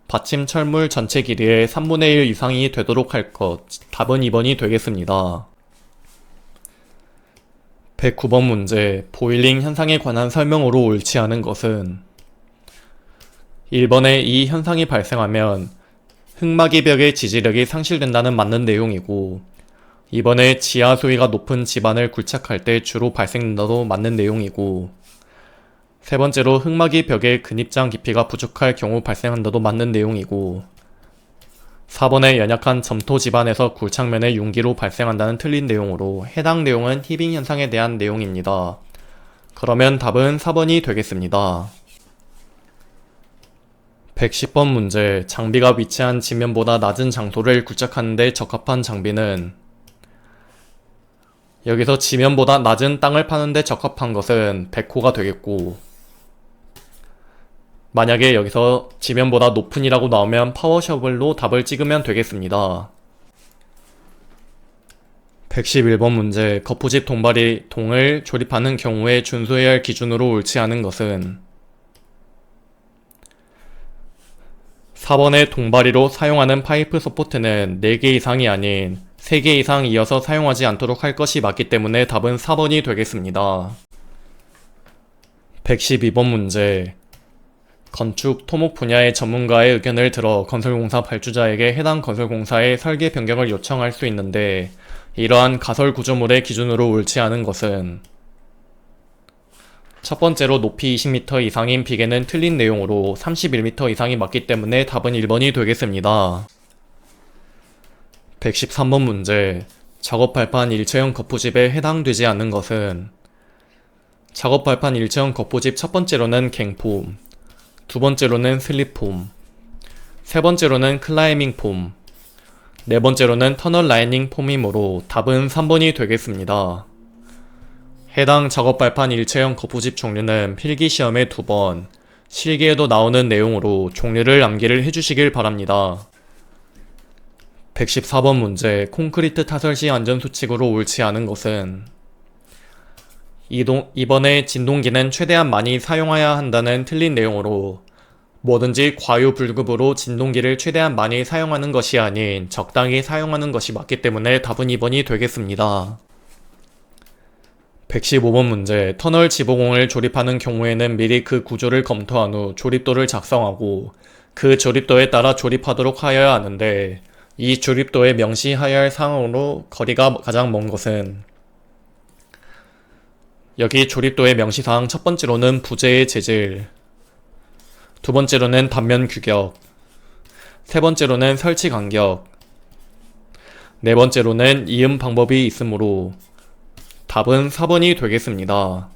받침 철물 전체 길이의 3분의 1 이상이 되도록 할 것. 답은 2번이 되겠습니다. 109번 문제. 보일링 현상에 관한 설명으로 옳지 않은 것은 1번에 이 현상이 발생하면 흙막이 벽의 지지력이 상실된다는 맞는 내용이고 2번에 지하 수위가 높은 집안을 굴착할 때 주로 발생된다도 맞는 내용이고 세 번째로 흙막이 벽의 근입장 깊이가 부족할 경우 발생한다도 맞는 내용이고 4번에 연약한 점토 집안에서 굴착면의 융기로 발생한다는 틀린 내용으로 해당 내용은 히빙 현상에 대한 내용입니다. 그러면 답은 4번이 되겠습니다. 110번 문제. 장비가 위치한 지면보다 낮은 장소를 굴착하는 데 적합한 장비는 여기서 지면보다 낮은 땅을 파는 데 적합한 것은 백호가 되겠고 만약에 여기서 지면보다 높은 이라고 나오면 파워셔벨로 답을 찍으면 되겠습니다. 111번 문제. 거푸집 동발이 동을 조립하는 경우에 준수해야 할 기준으로 옳지 않은 것은 4번의 동바리로 사용하는 파이프 서포트는 4개 이상이 아닌 3개 이상 이어서 사용하지 않도록 할 것이 맞기 때문에 답은 4번이 되겠습니다. 112번 문제. 건축, 토목 분야의 전문가의 의견을 들어 건설공사 발주자에게 해당 건설공사의 설계 변경을 요청할 수 있는데 이러한 가설 구조물의 기준으로 옳지 않은 것은 첫 번째로 높이 20m 이상인 비계는 틀린 내용으로 31m 이상이 맞기 때문에 답은 1번이 되겠습니다. 113번 문제. 작업발판 일체형 거푸집에 해당되지 않는 것은 작업발판 일체형 거푸집 첫 번째로는 갱폼, 두 번째로는 슬립폼, 세 번째로는 클라이밍 폼, 네 번째로는 터널 라이닝 폼이므로 답은 3번이 되겠습니다. 해당 작업발판 일체형 거푸집 종류는 필기시험에 2번, 실기에도 나오는 내용으로 종류를 암기를 해주시길 바랍니다. 114번 문제. 콘크리트 타설 시 안전수칙으로 옳지 않은 것은 이번에 진동기는 최대한 많이 사용해야 한다는 틀린 내용으로 뭐든지 과유불급으로 진동기를 최대한 많이 사용하는 것이 아닌 적당히 사용하는 것이 맞기 때문에 답은 2번이 되겠습니다. 115번 문제. 터널 지보공을 조립하는 경우에는 미리 그 구조를 검토한 후 조립도를 작성하고 그 조립도에 따라 조립하도록 하여야 하는데 이 조립도에 명시하여야 할 사항으로 거리가 가장 먼 것은 여기 조립도의 명시사항 첫 번째로는 부재의 재질, 두 번째로는 단면 규격, 세 번째로는 설치 간격, 네 번째로는 이음 방법이 있으므로 답은 4번이 되겠습니다.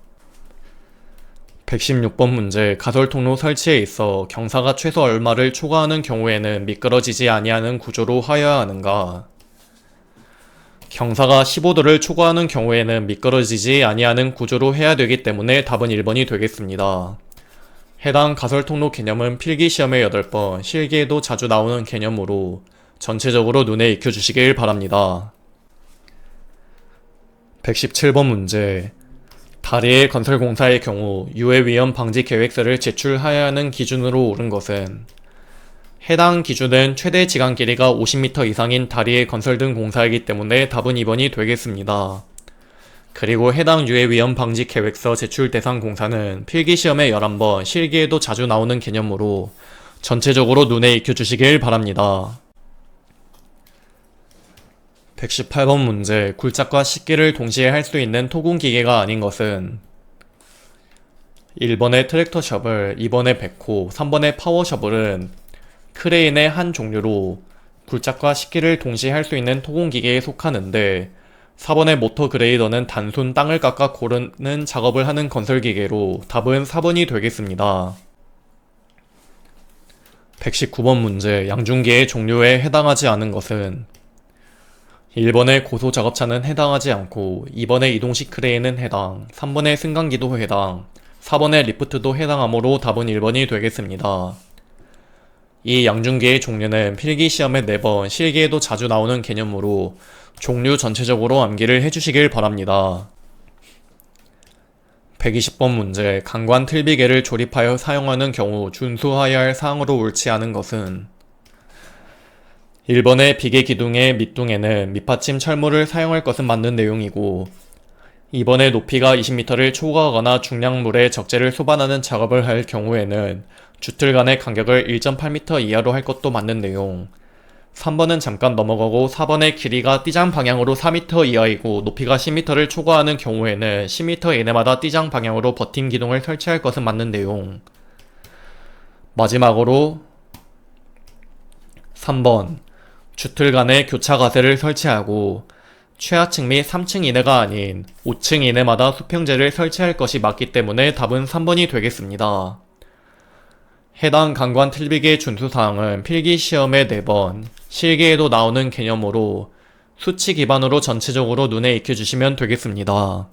116번 문제. 가설통로 설치에 있어 경사가 최소 얼마를 초과하는 경우에는 미끄러지지 아니하는 구조로 하여야 하는가? 경사가 15도를 초과하는 경우에는 미끄러지지 아니하는 구조로 해야 되기 때문에 답은 1번이 되겠습니다. 해당 가설통로 개념은 필기시험에 8번, 실기에도 자주 나오는 개념으로 전체적으로 눈에 익혀주시길 바랍니다. 117번 문제. 다리의 건설공사의 경우 유해위험 방지 계획서를 제출하여야 하는 기준으로 옳은 것은 해당 기준은 최대 지간 길이가 50m 이상인 다리의 건설 등 공사이기 때문에 답은 2번이 되겠습니다. 그리고 해당 유해위험 방지 계획서 제출 대상 공사는 필기시험에 11번, 실기에도 자주 나오는 개념으로 전체적으로 눈에 익혀주시길 바랍니다. 118번 문제. 굴착과 식기를 동시에 할 수 있는 토군기계가 아닌 것은 1번의 트랙터 셔블, 2번의 백호, 3번의 파워 셔블은 크레인의 한 종류로 굴착과 식기를 동시에 할 수 있는 토공기계에 속하는데 4번의 모터 그레이더는 단순 땅을 깎아 고르는 작업을 하는 건설기계로 답은 4번이 되겠습니다. 119번 문제, 양중기의 종류에 해당하지 않은 것은 1번의 고소작업차는 해당하지 않고 2번의 이동식 크레인은 해당, 3번의 승강기도 해당, 4번의 리프트도 해당하므로 답은 1번이 되겠습니다. 이 양중기의 종류는 필기시험에 4번, 실기에도 자주 나오는 개념으로 종류 전체적으로 암기를 해주시길 바랍니다. 120번 문제, 강관 틀비개를 조립하여 사용하는 경우 준수하여야 할 사항으로 옳지 않은 것은 1번의 비계 기둥의 밑둥에는 밑받침 철물을 사용할 것은 맞는 내용이고 2번의 높이가 20m를 초과하거나 중량물의 적재를 소반하는 작업을 할 경우에는 주틀 간의 간격을 1.8m 이하로 할 것도 맞는 내용. 3번은 잠깐 넘어가고 4번의 길이가 띠장 방향으로 4m 이하이고 높이가 10m를 초과하는 경우에는 10m 이내마다 띠장 방향으로 버팀 기둥을 설치할 것은 맞는 내용. 마지막으로 3번 주틀 간에 교차 가세를 설치하고 최하층 및 3층 이내가 아닌 5층 이내마다 수평재를 설치할 것이 맞기 때문에 답은 3번이 되겠습니다. 해당 강관 틀비계 준수사항은 필기시험에 4번, 실기에도 나오는 개념으로 수치 기반으로 전체적으로 눈에 익혀주시면 되겠습니다.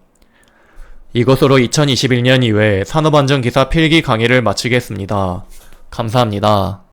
이것으로 2021년 2회 산업안전기사 필기 강의를 마치겠습니다. 감사합니다.